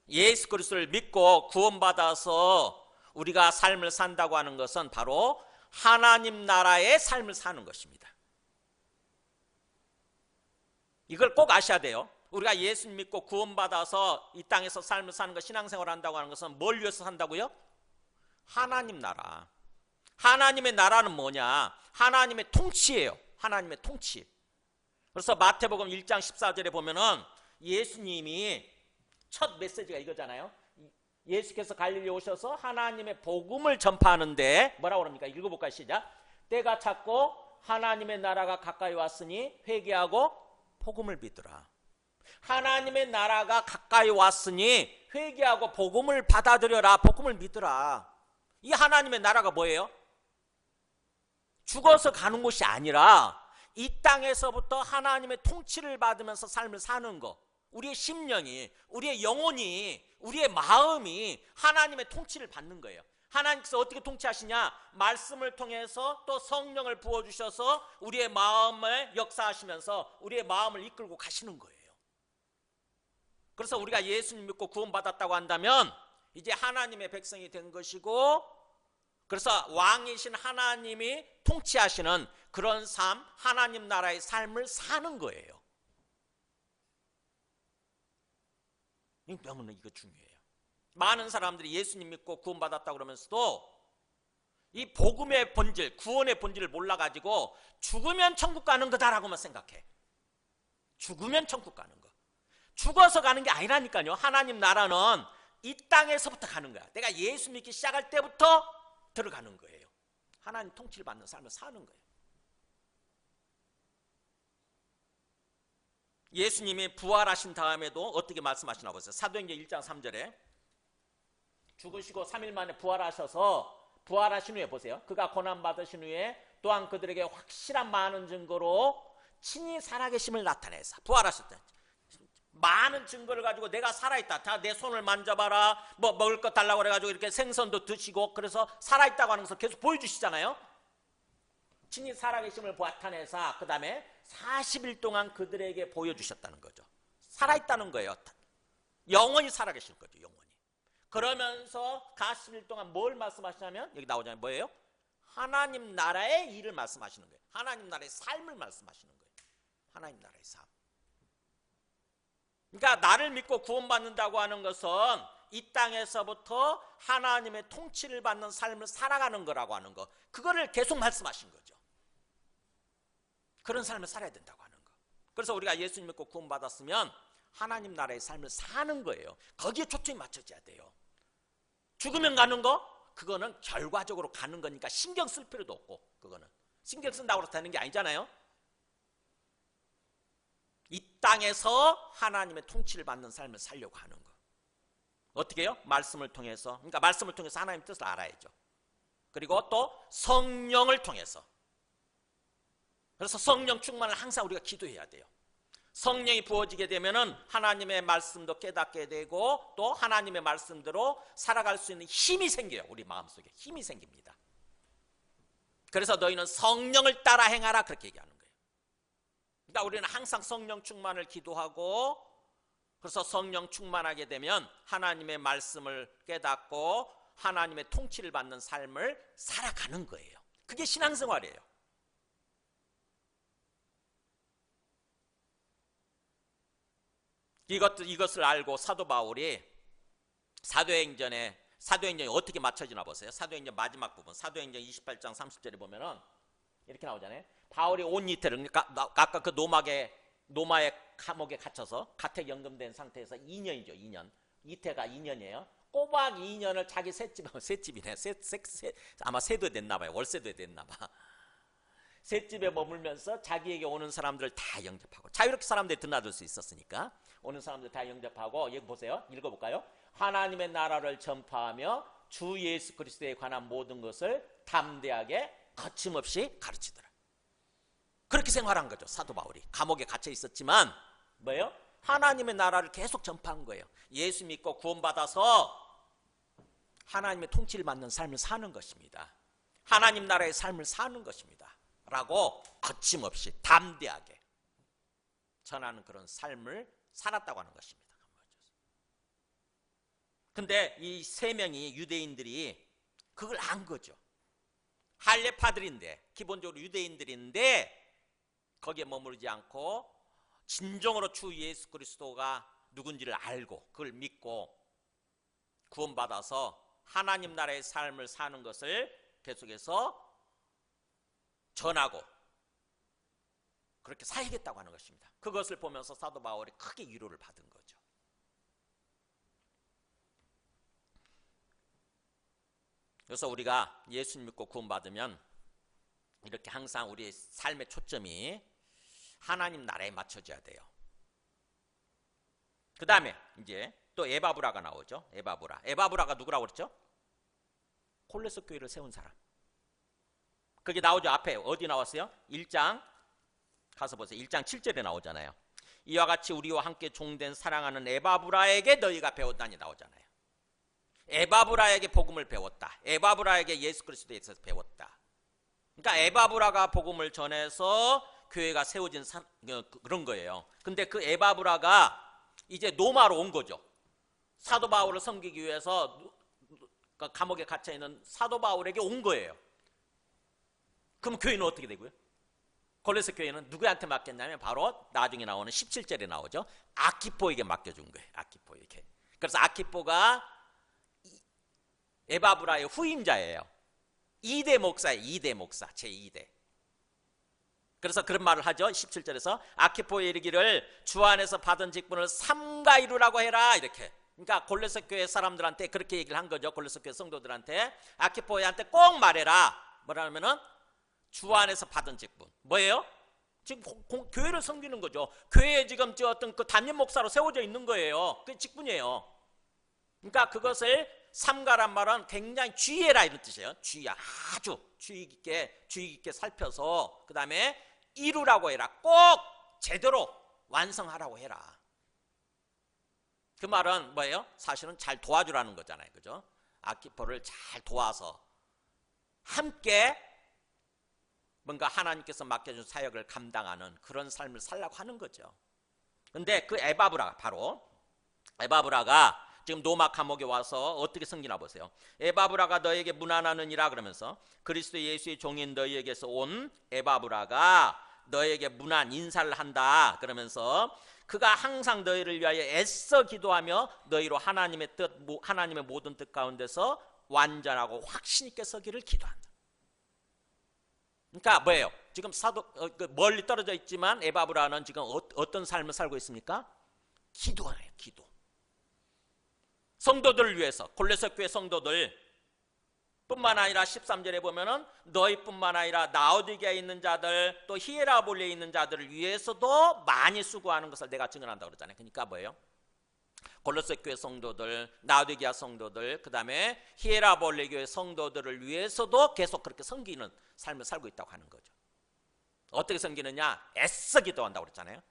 Speaker 1: 예수 그리스도를 믿고 구원받아서 우리가 삶을 산다고 하는 것은 바로 하나님 나라의 삶을 사는 것입니다. 이걸 꼭 아셔야 돼요. 우리가 예수 믿고 구원받아서 이 땅에서 삶을 사는 것, 신앙생활을 한다고 하는 것은 뭘 위해서 산다고요? 하나님 나라. 하나님의 나라는 뭐냐? 하나님의 통치예요. 하나님의 통치. 그래서 마태복음 1장 14절에 보면은 예수님이 첫 메시지가 이거잖아요. 예수께서 갈릴리에 오셔서 하나님의 복음을 전파하는데 뭐라고 그럽니까? 읽어볼까요? 시작. 때가 찼고 하나님의 나라가 가까이 왔으니 회개하고 복음을 믿으라. 하나님의 나라가 가까이 왔으니 회개하고 복음을 받아들여라. 복음을 믿으라. 이 하나님의 나라가 뭐예요? 죽어서 가는 곳이 아니라 이 땅에서부터 하나님의 통치를 받으면서 삶을 사는 거. 우리의 심령이, 우리의 영혼이, 우리의 마음이 하나님의 통치를 받는 거예요. 하나님께서 어떻게 통치하시냐? 말씀을 통해서 또 성령을 부어주셔서 우리의 마음을 역사하시면서 우리의 마음을 이끌고 가시는 거예요. 그래서 우리가 예수님 믿고 구원받았다고 한다면 이제 하나님의 백성이 된 것이고, 그래서 왕이신 하나님이 통치하시는 그런 삶, 하나님 나라의 삶을 사는 거예요. 너무나 이거 중요해요. 많은 사람들이 예수님 믿고 구원받았다고 그러면서도 이 복음의 본질, 구원의 본질을 몰라가지고 죽으면 천국 가는 거다라고만 생각해. 죽으면 천국 가는 거. 죽어서 가는 게 아니라니까요. 하나님 나라는 이 땅에서부터 가는 거야. 내가 예수 믿기 시작할 때부터 들어가는 거예요. 하나님 통치를 받는 삶을 사는 거예요. 예수님이 부활하신 다음에도 어떻게 말씀하시나 보세요. 사도행전 1장 3절에 죽으시고 3일 만에 부활하셔서, 부활하신 후에 보세요. 그가 고난받으신 후에 또한 그들에게 확실한 많은 증거로 친히 살아계심을 나타내사. 부활하실 때 많은 증거를 가지고 내가 살아있다. 자, 내 손을 만져봐라. 뭐 먹을 것 달라고 그래가지고 이렇게 생선도 드시고, 그래서 살아있다고 하는 것을 계속 보여주시잖아요. 친히 살아계심을 나타내사 그 다음에 40일 동안 그들에게 보여주셨다는 거죠. 살아있다는 거예요. 영원히 살아계실 거죠. 영원히. 그러면서 40일 동안 뭘 말씀하시냐면 여기 나오잖아요. 뭐예요? 하나님 나라의 일을 말씀하시는 거예요. 하나님 나라의 삶을 말씀하시는 거예요. 하나님 나라의 삶. 그러니까 나를 믿고 구원받는다고 하는 것은 이 땅에서부터 하나님의 통치를 받는 삶을 살아가는 거라고 하는 거, 그거를 계속 말씀하신 거죠. 그런 삶을 살아야 된다고 하는 거. 그래서 우리가 예수님 믿고 구원받았으면 하나님 나라의 삶을 사는 거예요. 거기에 초점이 맞춰져야 돼요. 죽으면 가는 거? 그거는 결과적으로 가는 거니까 신경 쓸 필요도 없고, 그거는 신경 쓴다고 해서 되는 게 아니잖아요. 이 땅에서 하나님의 통치를 받는 삶을 살려고 하는 거. 어떻게 해요? 말씀을 통해서. 그러니까 말씀을 통해서 하나님의 뜻을 알아야죠. 그리고 또 성령을 통해서. 그래서 성령 충만을 항상 우리가 기도해야 돼요. 성령이 부어지게 되면은 하나님의 말씀도 깨닫게 되고 또 하나님의 말씀대로 살아갈 수 있는 힘이 생겨요. 우리 마음속에 힘이 생깁니다. 그래서 너희는 성령을 따라 행하라 그렇게 얘기하는 거예요. 그러니까 우리는 항상 성령 충만을 기도하고, 그래서 성령 충만하게 되면 하나님의 말씀을 깨닫고 하나님의 통치를 받는 삶을 살아가는 거예요. 그게 신앙생활이에요. 이것을 알고 사도 바울이 사도행전이 어떻게 맞춰지나 보세요. 사도행전 마지막 부분, 사도행전 28장 30절에 보면은 이렇게 나오잖아요. 바울이 온 이태를, 그러니까 아까 그 노마의 감옥에 갇혀서 가택 연금된 상태에서 2년이죠. 2년. 이태가 2년이에요. 꼬박 2년을 자기 셋집이네. 아마 세도 됐나 봐요. 월세도 됐나 봐. 셋집에 머물면서 자기에게 오는 사람들을 다 영접하고, 자유롭게 사람들이 드나들 수 있었으니까 오는 사람들 다 영접하고, 여기 보세요. 읽어볼까요? 하나님의 나라를 전파하며 주 예수 그리스도에 관한 모든 것을 담대하게 거침없이 가르치더라. 그렇게 생활한 거죠. 사도 바울이 감옥에 갇혀 있었지만 뭐예요? 하나님의 나라를 계속 전파한 거예요. 예수 믿고 구원받아서 하나님의 통치를 받는 삶을 사는 것입니다. 하나님 나라의 삶을 사는 것입니다 라고 거침없이 담대하게 전하는 그런 삶을 살았다고 하는 것입니다. 근데 이 세 명이 유대인들이 그걸 안 거죠. 할례파들인데, 기본적으로 유대인들인데 거기에 머무르지 않고 진정으로 주 예수 그리스도가 누군지를 알고 그걸 믿고 구원받아서 하나님 나라의 삶을 사는 것을 계속해서 전하고 그렇게 살겠다고 하는 것입니다. 그것을 보면서 사도 바울이 크게 위로를 받은 거죠. 그래서 우리가 예수 믿고 구원받으면 이렇게 항상 우리의 삶의 초점이 하나님 나라에 맞춰져야 돼요. 그 다음에 이제 또 에바브라가 나오죠. 에바브라가 누구라고 그랬죠? 콜로새 교회를 세운 사람. 그게 나오죠. 앞에 어디 나왔어요? 1장 가서 보세요. 1장 7절에 나오잖아요. 이와 같이 우리와 함께 종된 사랑하는 에바브라에게 너희가 배웠다니 나오잖아요. 에바브라에게 복음을 배웠다. 에바브라에게 예수 그리스도에 대해서 배웠다. 그러니까 에바브라가 복음을 전해서 교회가 세워진 그런 거예요. 근데 그 에바브라가 이제 노마로 온 거죠. 사도 바울을 섬기기 위해서 감옥에 갇혀 있는 사도 바울에게 온 거예요. 그럼 교회는 어떻게 되고요? 골로새 교회는 누구한테 맡겼냐면 바로 나중에 나오는 17절에 나오죠. 아키포에게 맡겨준 거예요. 아키포에게. 그래서 아키포가 에바브라의 후임자예요. 2대 목사예요. 2대 목사. 제2대. 그래서 그런 말을 하죠. 17절에서 아키포에 이르기를 주 안에서 받은 직분을 삼가 이루라고 해라. 이렇게. 그러니까 골로새 교회 사람들한테 그렇게 얘기를 한 거죠. 골로새 교회 성도들한테 아키포한테 꼭 말해라. 뭐라면은 주 안에서 받은 직분. 뭐예요? 지금 교회를 섬기는 거죠. 교회에 지금 어떤 그 담임 목사로 세워져 있는 거예요. 그게 직분이에요. 그러니까 그것을 삼가란 말은 굉장히 주의해라 이런 뜻이에요. 아주 주의 깊게 살펴서 그 다음에 이루라고 해라. 꼭 제대로 완성하라고 해라. 그 말은 뭐예요? 사실은 잘 도와주라는 거잖아요. 그죠? 아키포를 잘 도와서 함께 뭔가 하나님께서 맡겨준 사역을 감당하는 그런 삶을 살라고 하는 거죠. 근데 그 에바브라가 지금 노마 감옥에 와서 어떻게 섬기나 보세요. 에바브라가 너에게 문안하느니라 그러면서 그리스도 예수의 종인 너희에게서 온 에바브라가 너에게 문안 인사를 한다 그러면서 그가 항상 너희를 위하여 애써 기도하며 너희로 하나님의 모든 뜻 가운데서 완전하고 확신 있게 서기를 기도한다. 그러니까 뭐예요? 지금 멀리 떨어져 있지만 에바브라는 지금 어떤 삶을 살고 있습니까? 기도하네요. 기도. 성도들을 위해서 골로새 교회 성도들 뿐만 아니라 13절에 보면은 너희뿐만 아니라 라오디게아에 있는 자들 또 히에라볼리에 있는 자들을 위해서도 많이 수고하는 것을 내가 증언한다고 그러잖아요. 그러니까 뭐예요? 골로새 교회 성도들, 라오디게아 성도들, 그 다음에 히에라볼리 교회 성도들을 위해서도 계속 그렇게 섬기는 삶을 살고 있다고 하는 거죠. 어떻게 섬기느냐? 애써 기도한다고 그랬잖아요.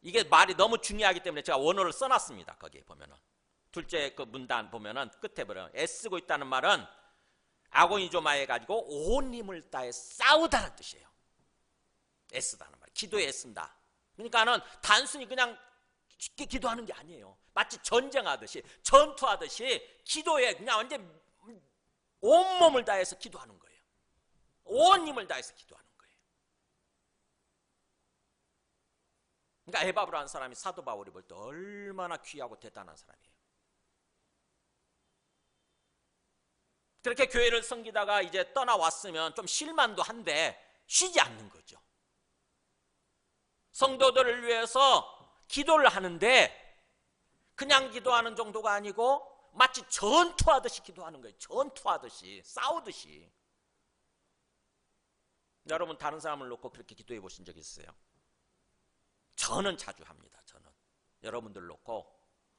Speaker 1: 이게 말이 너무 중요하기 때문에 제가 원어를 써놨습니다. 거기에 보면은 둘째 그 문단 보면은 끝에 보면 애쓰고 있다는 말은 아고니조마 해가지고 온 힘을 다해 싸우다는 뜻이에요. 애쓰다는 말, 기도에 애쓴다. 그러니까는 단순히 그냥 쉽게 기도하는 게 아니에요. 마치 전쟁하듯이, 전투하듯이 기도에 그냥 완전 온몸을 다해서 기도하는 거예요. 온 힘을 다해서 기도하는 거예요. 그러니까 에바브라는 사람이 사도 바울이 볼 때 얼마나 귀하고 대단한 사람이에요. 그렇게 교회를 섬기다가 이제 떠나왔으면 좀 실만도 한데 쉬지 않는 거죠. 성도들을 위해서 기도를 하는데 그냥 기도하는 정도가 아니고 마치 전투하듯이 기도하는 거예요. 전투하듯이, 싸우듯이. 여러분 다른 사람을 놓고 그렇게 기도해 보신 적 있어요? 저는 자주 합니다. 저는 여러분들 놓고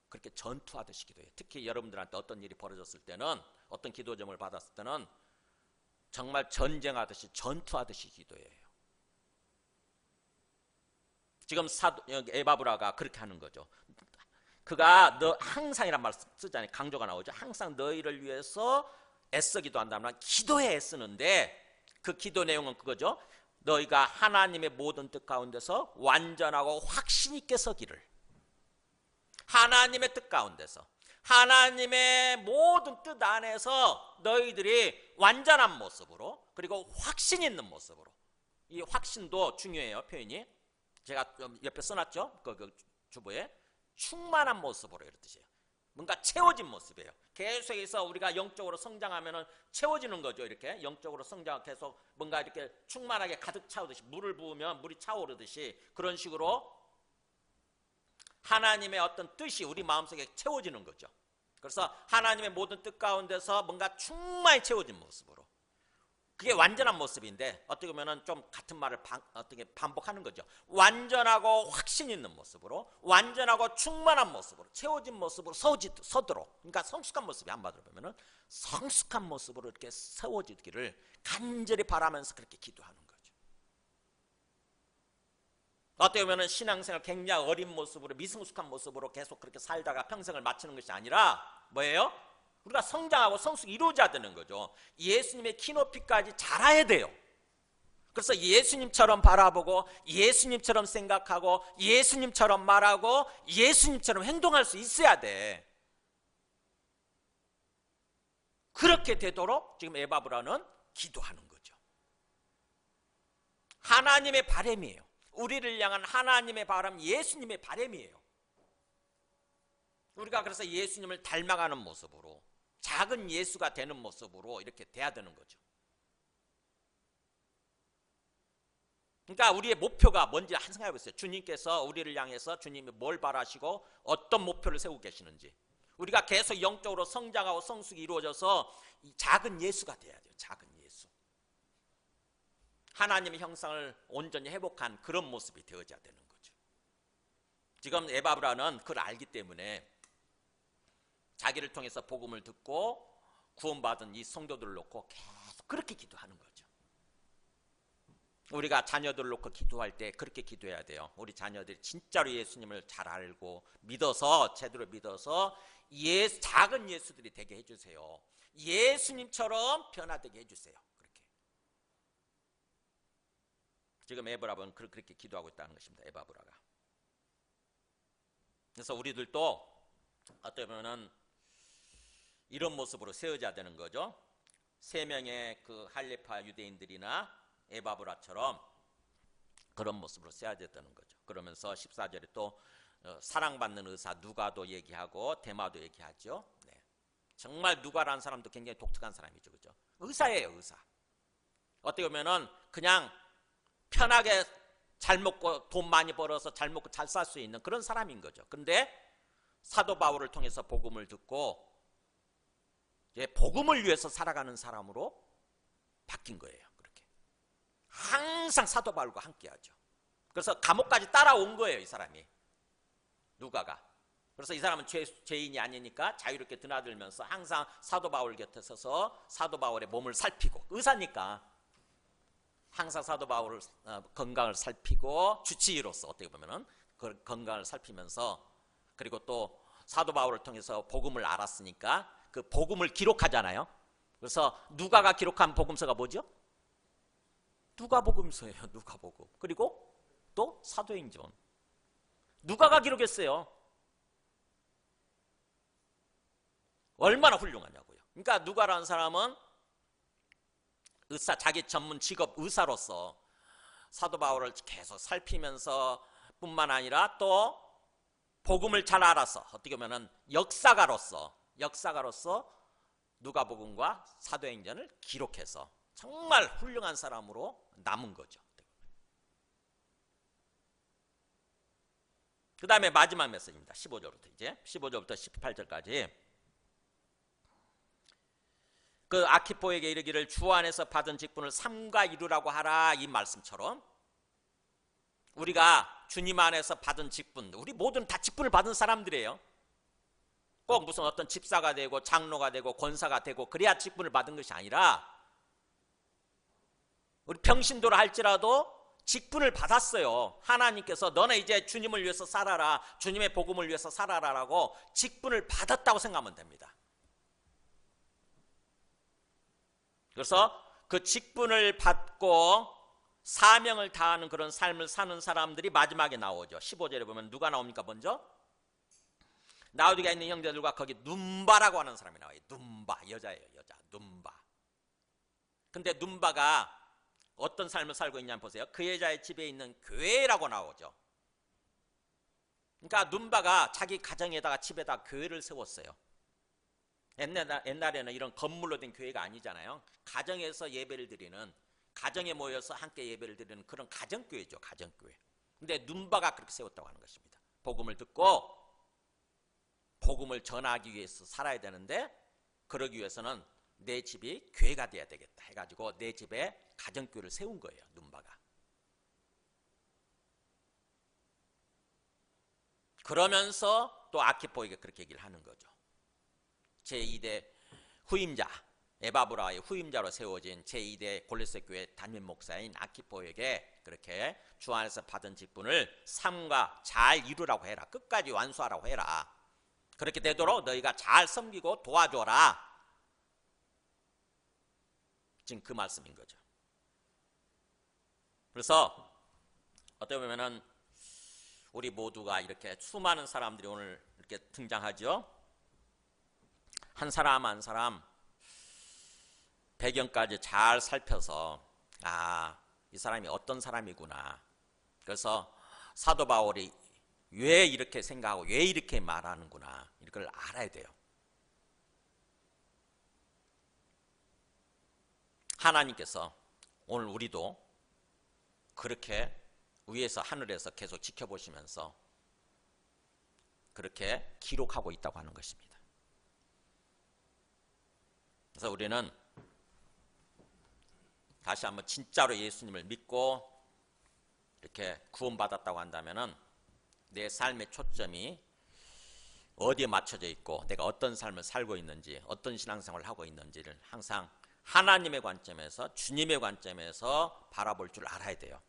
Speaker 1: 그렇게 전투하듯이 기도해요. 특히 여러분들한테 어떤 일이 벌어졌을 때는, 어떤 기도점을 받았을 때는 정말 전쟁하듯이, 전투하듯이 기도해요. 지금 에바브라가 그렇게 하는 거죠. 그가 너 항상이란 말 쓰잖아요. 강조가 나오죠. 항상 너희를 위해서 애써 기도한다면 기도에 애쓰는데 그 기도 내용은 그거죠. 너희가 하나님의 모든 뜻 가운데서 완전하고 확신 있게 서기를. 하나님의 뜻 가운데서, 하나님의 모든 뜻 안에서 너희들이 완전한 모습으로, 그리고 확신 있는 모습으로. 이 확신도 중요해요. 표현이 제가 옆에 써놨죠. 그 주보에 충만한 모습으로 이런 뜻이에요. 뭔가 채워진 모습이에요. 계속해서 우리가 영적으로 성장하면은 채워지는 거죠. 이렇게 영적으로 성장, 계속 뭔가 이렇게 충만하게 가득 차오듯이, 물을 부으면 물이 차오르듯이 그런 식으로 하나님의 어떤 뜻이 우리 마음속에 채워지는 거죠. 그래서 하나님의 모든 뜻 가운데서 뭔가 충만히 채워진 모습으로, 그게 완전한 모습인데 어떻게 보면 좀 같은 말을 어떻게 반복하는 거죠. 완전하고 확신 있는 모습으로, 완전하고 충만한 모습으로, 채워진 모습으로 서도록, 그러니까 성숙한 모습이, 한마디로 보면 성숙한 모습으로 이렇게 세워지기를 간절히 바라면서 그렇게 기도하는 거죠. 어떻게 보면 신앙생활 굉장히 어린 모습으로, 미성숙한 모습으로 계속 그렇게 살다가 평생을 마치는 것이 아니라 뭐예요? 우리가 성장하고 성숙이 이루어져야 되는 거죠. 예수님의 키높이까지 자라야 돼요. 그래서 예수님처럼 바라보고, 예수님처럼 생각하고, 예수님처럼 말하고, 예수님처럼 행동할 수 있어야 돼. 그렇게 되도록 지금 에바브라는 기도하는 거죠. 하나님의 바람이에요. 우리를 향한 하나님의 바람, 예수님의 바람이에요. 우리가 그래서 예수님을 닮아가는 모습으로, 작은 예수가 되는 모습으로 이렇게 돼야 되는 거죠. 그러니까 우리의 목표가 뭔지 한 생각해 보세요. 주님께서 우리를 향해서 주님이 뭘 바라시고 어떤 목표를 세우고 계시는지. 우리가 계속 영적으로 성장하고 성숙이 이루어져서 이 작은 예수가 돼야 돼요. 작은 예수. 하나님의 형상을 온전히 회복한 그런 모습이 되어져야 되는 거죠. 지금 에바브라는 그걸 알기 때문에 자기를 통해서 복음을 듣고 구원받은 이 성도들을 놓고 계속 그렇게 기도하는 거죠. 우리가 자녀들을 놓고 기도할 때 그렇게 기도해야 돼요. 우리 자녀들이 진짜로 예수님을 잘 알고 믿어서, 제대로 믿어서 작은 예수들이 되게 해주세요. 예수님처럼 변화되게 해주세요. 그렇게. 지금 에바브라는 그렇게 기도하고 있다는 것입니다. 에바브라가. 그래서 우리들도 어떻게 보면은 이런 모습으로 세워져야 되는 거죠. 3명의 그 할레파 유대인들이나 에바브라처럼 그런 모습으로 세워야 되는 거죠. 그러면서 14절에 또 사랑받는 의사 누가도 얘기하고 데마도 얘기하죠. 네. 정말 누가라는 사람도 굉장히 독특한 사람이죠. 그죠? 의사예요, 의사. 어떻게 보면은 그냥 편하게 잘 먹고 돈 많이 벌어서 잘 먹고 잘 살 수 있는 그런 사람인 거죠. 근데 사도 바울을 통해서 복음을 듣고 복음을 위해서 살아가는 사람으로 바뀐 거예요. 그렇게 항상 사도 바울과 함께하죠. 그래서 감옥까지 따라온 거예요. 이 사람이, 누가가. 그래서 이 사람은 죄인이 아니니까 자유롭게 드나들면서 항상 사도 바울 곁에 서서 사도 바울의 몸을 살피고, 의사니까 항상 사도 바울 건강을 살피고 주치의로서 어떻게 보면은
Speaker 2: 그 건강을 살피면서, 그리고 또 사도 바울을 통해서 복음을 알았으니까 그 복음을 기록하잖아요. 그래서 누가가 기록한 복음서가 뭐죠? 누가복음서예요. 누가복음. 그리고 또 사도행전. 누가가 기록했어요. 얼마나 훌륭하냐고요. 그러니까 누가라는 사람은 의사, 자기 전문 직업 의사로서 사도 바울을 계속 살피면서 뿐만 아니라 또 복음을 잘 알아서, 어떻게 보면 역사가로서 누가복음과 사도행전을 기록해서 정말 훌륭한 사람으로 남은 거죠. 그 다음에 마지막 메시지입니다. 15절부터 이제 15절부터 18절까지. 그 아키포에게 이르기를 주 안에서 받은 직분을 삼가 이루라고 하라, 이 말씀처럼 우리가 주님 안에서 받은 직분, 우리 모두는 다 직분을 받은 사람들이에요. 꼭 무슨 어떤 집사가 되고 장로가 되고 권사가 되고 그래야 직분을 받은 것이 아니라 우리 평신도라 할지라도 직분을 받았어요. 하나님께서 너네 이제 주님을 위해서 살아라, 주님의 복음을 위해서 살아라라고 직분을 받았다고 생각하면 됩니다. 그래서 그 직분을 받고 사명을 다하는 그런 삶을 사는 사람들이 마지막에 나오죠. 15절에 보면 누가 나옵니까? 먼저 라오디게아에 있는 형제들과 거기 눈바라고 하는 사람이 나와요. 눈바, 여자예요. 여자, 눈바. 근데 눈바가 어떤 삶을 살고 있냐면 보세요. 그 여자의 집에 있는 교회라고 나오죠. 그러니까 눈바가 자기 가정에다가 집에다 교회를 세웠어요. 옛날에는 이런 건물로 된 교회가 아니잖아요. 가정에서 예배를 드리는, 가정에 모여서 함께 예배를 드리는 그런 가정교회죠. 가정교회. 근데 눈바가 그렇게 세웠다고 하는 것입니다. 복음을 듣고 복음을 전하기 위해서 살아야 되는데, 그러기 위해서는 내 집이 교회가 돼야 되겠다 해가지고 내 집에 가정교회를 세운 거예요. 눈바가. 그러면서 또 아키포에게 그렇게 얘기를 하는 거죠. 제2대 후임자, 에바브라의 후임자로 세워진 제2대 골로새 교회 담임 목사인 아키포에게 그렇게 주 안에서 받은 직분을 삼가 잘 이루라고 해라. 끝까지 완수하라고 해라. 그렇게 되도록 너희가 잘 섬기고 도와줘라. 지금 그 말씀인 거죠. 그래서 어떻게 보면은 우리 모두가 이렇게 수많은 사람들이 오늘 이렇게 등장하죠. 한 사람 한 사람 배경까지 잘 살펴서 이 사람이 어떤 사람이구나. 그래서 사도 바울이 왜 이렇게 생각하고 왜 이렇게 말하는구나, 이걸 알아야 돼요. 하나님께서 오늘 우리도 그렇게 위에서 하늘에서 계속 지켜보시면서 그렇게 기록하고 있다고 하는 것입니다. 그래서 우리는 다시 한번 진짜로 예수님을 믿고 이렇게 구원받았다고 한다면은 내 삶의 초점이 어디에 맞춰져 있고 내가 어떤 삶을 살고 있는지, 어떤 신앙생활을 하고 있는지를 항상 하나님의 관점에서, 주님의 관점에서 바라볼 줄 알아야 돼요.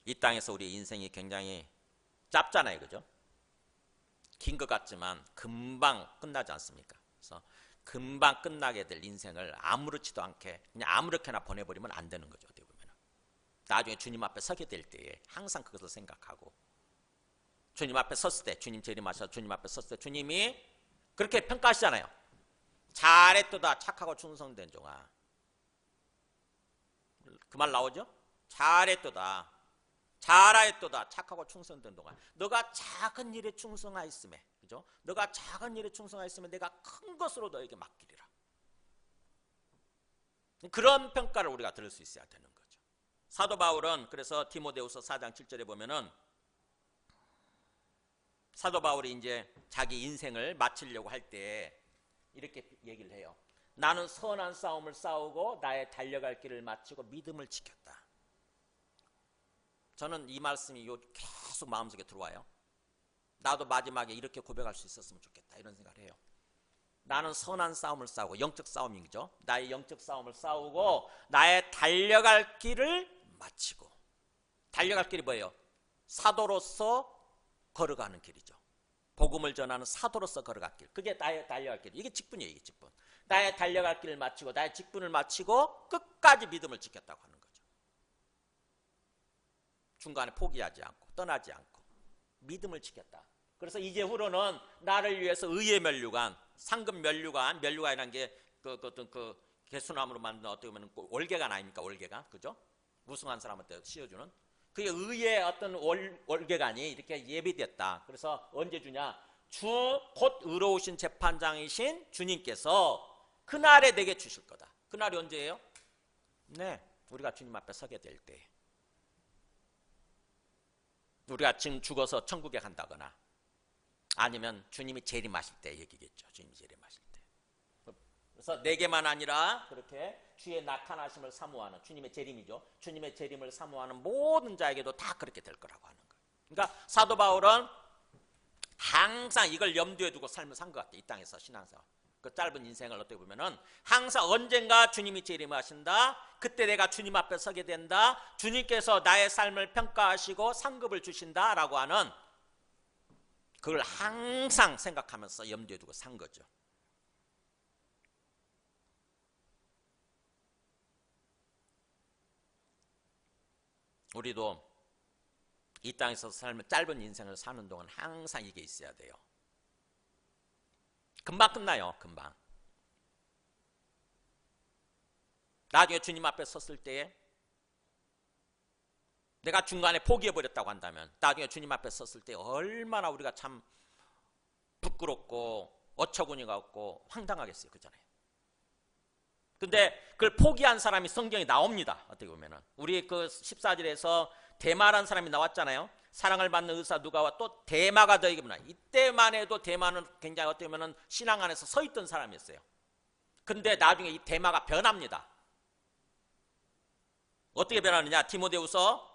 Speaker 2: 이 땅에서 우리 인생이 굉장히 짧잖아요. 그죠? 긴 것 같지만 금방 끝나지 않습니까? 그래서 금방 끝나게 될 인생을 아무렇지도 않게 그냥 아무렇게나 보내버리면 안 되는 거죠. 어떻게 보면 나중에 주님 앞에 서게 될 때에 항상 그것을 생각하고, 주님 앞에 섰을 때, 주님 재림하셔서 주님 앞에 섰을 때 주님이 그렇게 평가하시잖아요. 잘했도다 착하고 충성된 종아. 그 말 나오죠? 잘했도다, 잘하였도다 착하고 충성된 동안, 너가 작은 일에 충성하였음에, 그죠? 너가 작은 일에 충성하였으면 내가 큰 것으로 너에게 맡기리라. 그런 평가를 우리가 들을 수 있어야 되는 거죠. 사도 바울은 그래서 디모데후서 4장 7절에 보면은 사도 바울이 이제 자기 인생을 마치려고 할 때 이렇게 얘기를 해요. 나는 선한 싸움을 싸우고 나의 달려갈 길을 마치고 믿음을 지켰다. 저는 이 말씀이 계속 마음속에 들어와요. 나도 마지막에 이렇게 고백할 수 있었으면 좋겠다, 이런 생각을 해요. 나는 선한 싸움을 싸우고, 영적 싸움이죠. 나의 영적 싸움을 싸우고 나의 달려갈 길을 마치고. 달려갈 길이 뭐예요? 사도로서 걸어가는 길이죠. 복음을 전하는 사도로서 걸어갈 길. 그게 나의 달려갈 길. 이게 직분이에요. 이게 직분. 나의 달려갈 길을 마치고 나의 직분을 마치고 끝까지 믿음을 지켰다고 하는 거죠. 중간에 포기하지 않고 떠나지 않고 믿음을 지켰다. 그래서 이제 후로는 나를 위해서 의의 면류관, 상급 면류관이라는 게 그 개수나무로 만든 어떻게 보면 월계관 아닙니까? 월계관, 그죠? 우승한 사람한테 씌워주는 그게 의의 어떤 월계관이 이렇게 예비됐다. 그래서 언제 주냐? 주 곧 의로우신 재판장이신 주님께서 그날에 내게 주실 거다. 그날이 언제예요? 네, 우리가 주님 앞에 서게 될 때. 우리가 지금 죽어서 천국에 간다거나 아니면 주님이 재림하실 때 얘기겠죠. 주님이 재림하실 때. 그래서 내게만 아니라 그렇게 주의 나타나심을 사모하는, 주님의 재림이죠. 주님의 재림을 사모하는 모든 자에게도 다 그렇게 될 거라고 하는 거예요. 그러니까 사도 바울은 항상 이걸 염두에 두고 삶을 산 것 같아요. 이 땅에서 신앙생활. 그 짧은 인생을 어떻게 보면은 항상 언젠가 주님이 재림하신다. 그때 내가 주님 앞에 서게 된다. 주님께서 나의 삶을 평가하시고 상급을 주신다라고 하는 그걸 항상 생각하면서 염두에 두고 산 거죠. 우리도 이 땅에서 삶을 짧은 인생을 사는 동안 항상 이게 있어야 돼요. 금방 끝나요. 금방. 나중에 주님 앞에 섰을 때에 내가 중간에 포기해버렸다고 한다면 나중에 주님 앞에 섰을 때 얼마나 우리가 참 부끄럽고 어처구니가 없고 황당하겠어요. 그잖아요. 근데 그걸 포기한 사람이 성경에 나옵니다. 어떻게 보면은 우리 그 14절에서 데마라는 사람이 나왔잖아요. 사랑을 받는 의사 누가와 또 데마가 더에게 문화. 이때만 해도 데마는 굉장히 어떻게 보면은 신앙 안에서 서 있던 사람이었어요. 근데 나중에 이 데마가 변합니다. 어떻게 변하느냐? 디모데후서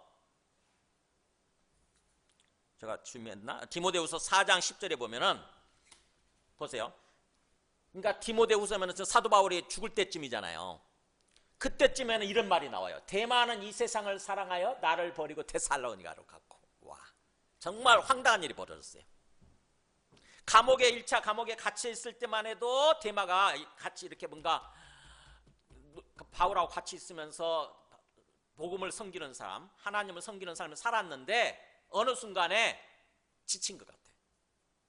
Speaker 2: 제가 준비했나? 디모데후서 4장 10절에 보면은 보세요. 그러니까 디모데후서면은 사도 바울이 죽을 때쯤이잖아요. 그때쯤에는 이런 말이 나와요. 데마는 이 세상을 사랑하여 나를 버리고 데살로니가로 갔고. 와, 정말 황당한 일이 벌어졌어요. 감옥에 1차 감옥에 갇혀 있을 때만 해도 데마가 같이 이렇게 뭔가 바울하고 같이 있으면서 복음을 섬기는 사람, 하나님을 섬기는 사람을 살았는데 어느 순간에 지친 것 같아.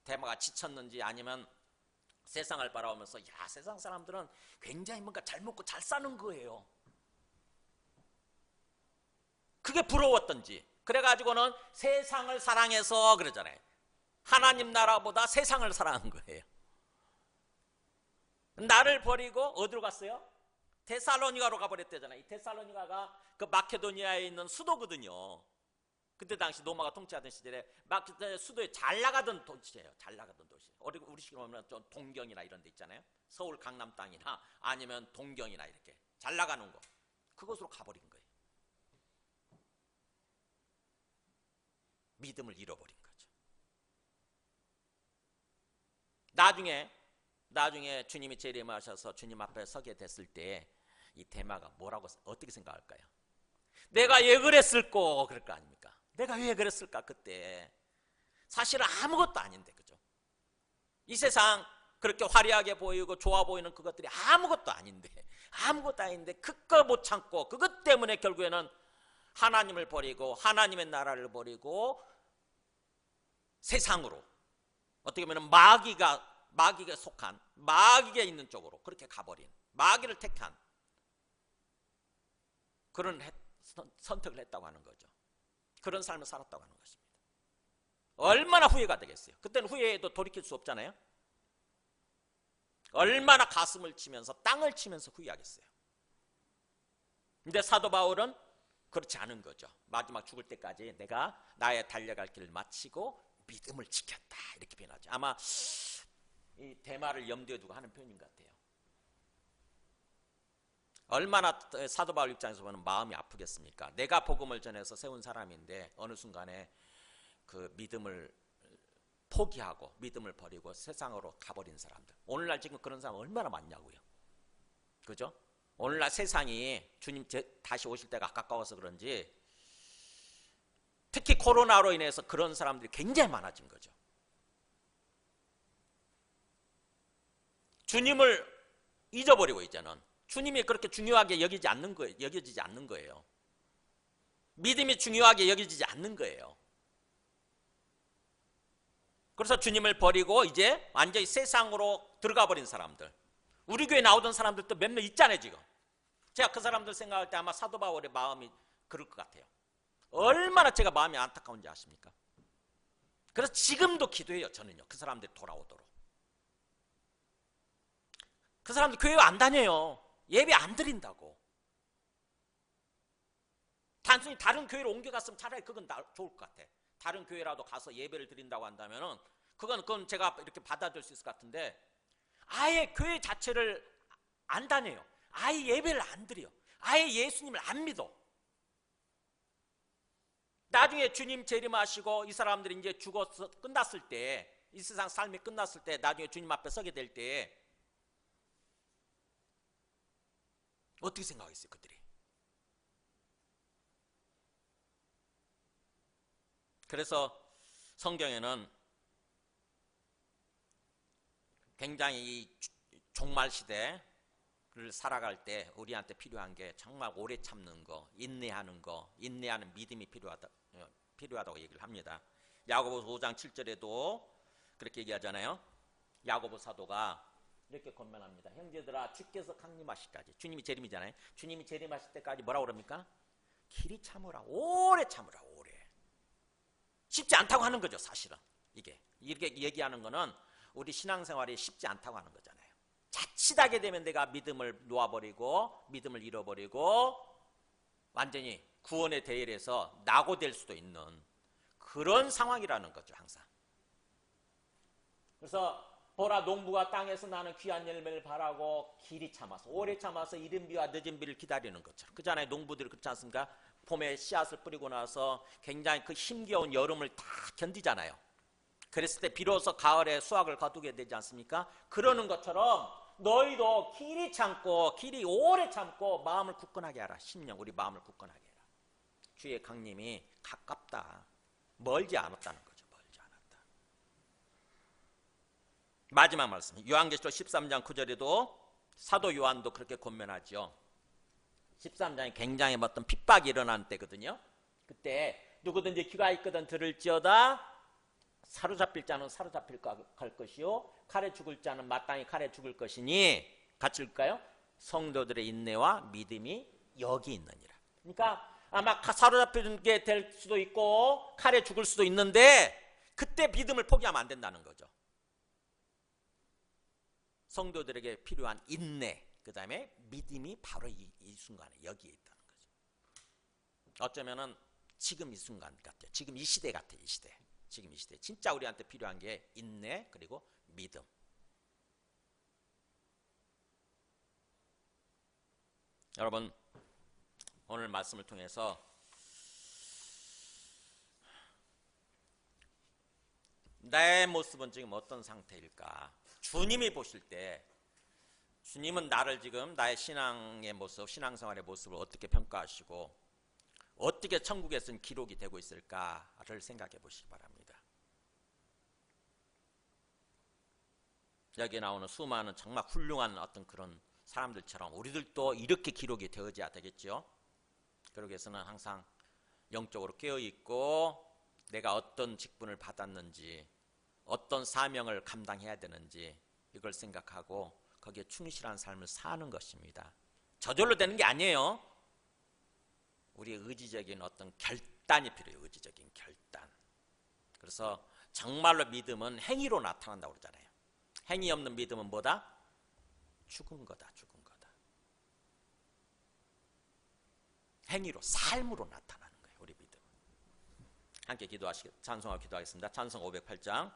Speaker 2: 데마가 지쳤는지 아니면 세상을 바라보면서 야, 세상 사람들은 굉장히 뭔가 잘 먹고 잘 사는 거예요. 그게 부러웠던지 그래가지고는 세상을 사랑해서 그러잖아요. 하나님 나라보다 세상을 사랑한 거예요. 나를 버리고 어디로 갔어요? 데살로니가로 가버렸대잖아요. 이 데살로니가가 그 마케도니아에 있는 수도거든요. 그때 당시 로마가 통치하던 시절에 수도에 잘 나가던 도시예요. 잘 나가던 도시. 우리식으로 보면 좀 동경이나 이런 데 있잖아요. 서울 강남 땅이나 아니면 동경이나 이렇게 잘 나가는 곳. 그곳으로 가버린 거예요. 믿음을 잃어버린 거죠. 나중에 주님이 재림하셔서 주님 앞에 서게 됐을 때 이 데마가 뭐라고 어떻게 생각할까요? 내가 왜 그랬을꼬 그럴 거 아닙니까? 내가 왜 그랬을까 그때. 사실은 아무것도 아닌데, 그죠? 이 세상 그렇게 화려하게 보이고 좋아 보이는 그것들이 아무것도 아닌데 그거 못 참고 그것 때문에 결국에는 하나님을 버리고 하나님의 나라를 버리고 세상으로 어떻게 보면 마귀가 속한 마귀가 있는 쪽으로 그렇게 가버린 마귀를 택한 그런 선택을 했다고 하는 거죠. 그런 삶을 살았다고 하는 것입니다. 얼마나 후회가 되겠어요. 그때는 후회해도 돌이킬 수 없잖아요. 얼마나 가슴을 치면서 땅을 치면서 후회하겠어요. 근데 사도 바울은 그렇지 않은 거죠. 마지막 죽을 때까지 내가 나의 달려갈 길을 마치고 믿음을 지켰다 이렇게 표현하죠. 아마 이 데마를 염두에 두고 하는 표현인 것 같아요. 얼마나 사도 바울 입장에서 보면 마음이 아프겠습니까? 내가 복음을 전해서 세운 사람인데 어느 순간에 그 믿음을 포기하고 믿음을 버리고 세상으로 가버린 사람들. 오늘날 지금 그런 사람 얼마나 많냐고요. 그죠? 오늘날 세상이 주님 다시 오실 때가 가까워서 그런지 특히 코로나로 인해서 그런 사람들이 굉장히 많아진 거죠. 주님을 잊어버리고 이제는 주님이 그렇게 중요하게 여기지지 않는 거예요. 믿음이 중요하게 여겨지지 않는 거예요. 그래서 주님을 버리고 이제 완전히 세상으로 들어가 버린 사람들. 우리 교회 나오던 사람들도 몇몇 있잖아요 지금. 제가 그 사람들 생각할 때 아마 사도 바울의 마음이 그럴 것 같아요. 얼마나 제가 마음이 안타까운지 아십니까? 그래서 지금도 기도해요 저는요. 그 사람들이 돌아오도록. 그 사람들 교회 안 다녀요. 예배 안 드린다고. 단순히 다른 교회로 옮겨갔으면 차라리 그건 좋을 것 같아. 다른 교회라도 가서 예배를 드린다고 한다면은 그건 제가 이렇게 받아들일 수 있을 것 같은데 아예 교회 자체를 안 다녀요. 아예 예배를 안 드려요. 아예 예수님을 안 믿어. 나중에 주님 재림하시고 이 사람들이 이제 죽어서 끝났을 때, 이 세상 삶이 끝났을 때, 나중에 주님 앞에 서게 될 때 어떻게 생각하겠어요 그들이? 그래서 성경에는 굉장히 이 종말 시대를 살아갈 때 우리한테 필요한 게 정말 오래 참는 거, 인내하는 거, 인내하는 믿음이 필요하다고 얘기를 합니다. 야고보서 5장 7절에도 그렇게 얘기하잖아요. 야고보 사도가 이렇게 권면합니다. 형제들아 주께서 강림하시까지, 주님이 재림이잖아요. 주님이 재림하실 때까지 뭐라고 그럽니까? 길이 참으라, 오래 참으라, 오래. 쉽지 않다고 하는 거죠 사실은. 이렇게 얘기하는 거는 우리 신앙생활이 쉽지 않다고 하는 거잖아요. 자칫하게 되면 내가 믿음을 놓아버리고 믿음을 잃어버리고 완전히 구원의 대열에서 낙오될 수도 있는 그런 상황이라는 거죠 항상. 그래서 보라 농부가 땅에서 나는 귀한 열매를 바라고 길이 참아서 오래 참아서 이른 비와 늦은 비를 기다리는 것처럼. 그잖아요. 농부들이 그렇지 않습니까? 봄에 씨앗을 뿌리고 나서 굉장히 그 힘겨운 여름을 다 견디잖아요. 그랬을 때 비로소 가을에 수확을 거두게 되지 않습니까? 그러는 것처럼 너희도 길이 참고 길이 오래 참고 마음을 굳건하게 하라. 심령 우리 마음을 굳건하게 해라. 주의 강림이 가깝다. 멀지 않았다는 거죠. 멀지 않았다. 마지막 말씀 요한계시록 13장 9절에도 사도 요한도 그렇게 권면하죠. 13장에 굉장히 어떤 핍박이 일어난 때거든요. 그때 누구든지 귀가 있거든 들을지어다. 사로잡힐 자는 사로잡힐 갈 것이요 칼에 죽을 자는 마땅히 칼에 죽을 것이니 같이 읽을까요? 성도들의 인내와 믿음이 여기 있느니라. 그러니까 아마 사로잡히게 될 수도 있고 칼에 죽을 수도 있는데 그때 믿음을 포기하면 안 된다는 거죠. 성도들에게 필요한 인내, 그 다음에 믿음이 바로 이 순간에 여기에 있다는 거죠. 어쩌면은 지금 이 순간 같아요. 지금 이 시대 같아요. 이 시대. 지금 이 시대 진짜 우리한테 필요한 게 인내 그리고 믿음. 여러분 오늘 말씀을 통해서 나의 모습은 지금 어떤 상태일까? 주님이 보실 때 주님은 나를 지금 나의 신앙의 모습, 신앙생활의 모습을 어떻게 평가하시고 어떻게 천국에서는 기록이 되고 있을까를 생각해 보시기 바랍니다. 여기에 나오는 수많은 정말 훌륭한 어떤 그런 사람들처럼 우리들도 이렇게 기록이 되어져야 되겠죠. 그러기 위해서는 항상 영적으로 깨어있고 내가 어떤 직분을 받았는지 어떤 사명을 감당해야 되는지 이걸 생각하고 거기에 충실한 삶을 사는 것입니다. 저절로 되는 게 아니에요. 우리의 의지적인 어떤 결단이 필요해요. 의지적인 결단. 그래서 정말로 믿음은 행위로 나타난다고 그러잖아요. 행위 없는 믿음은 뭐다? 죽은 거다. 죽은 거다. 행위로, 삶으로 나타나는 거예요. 우리 믿음은. 함께 기도하시겠습니다. 찬송하고 기도하겠습니다. 찬송 508장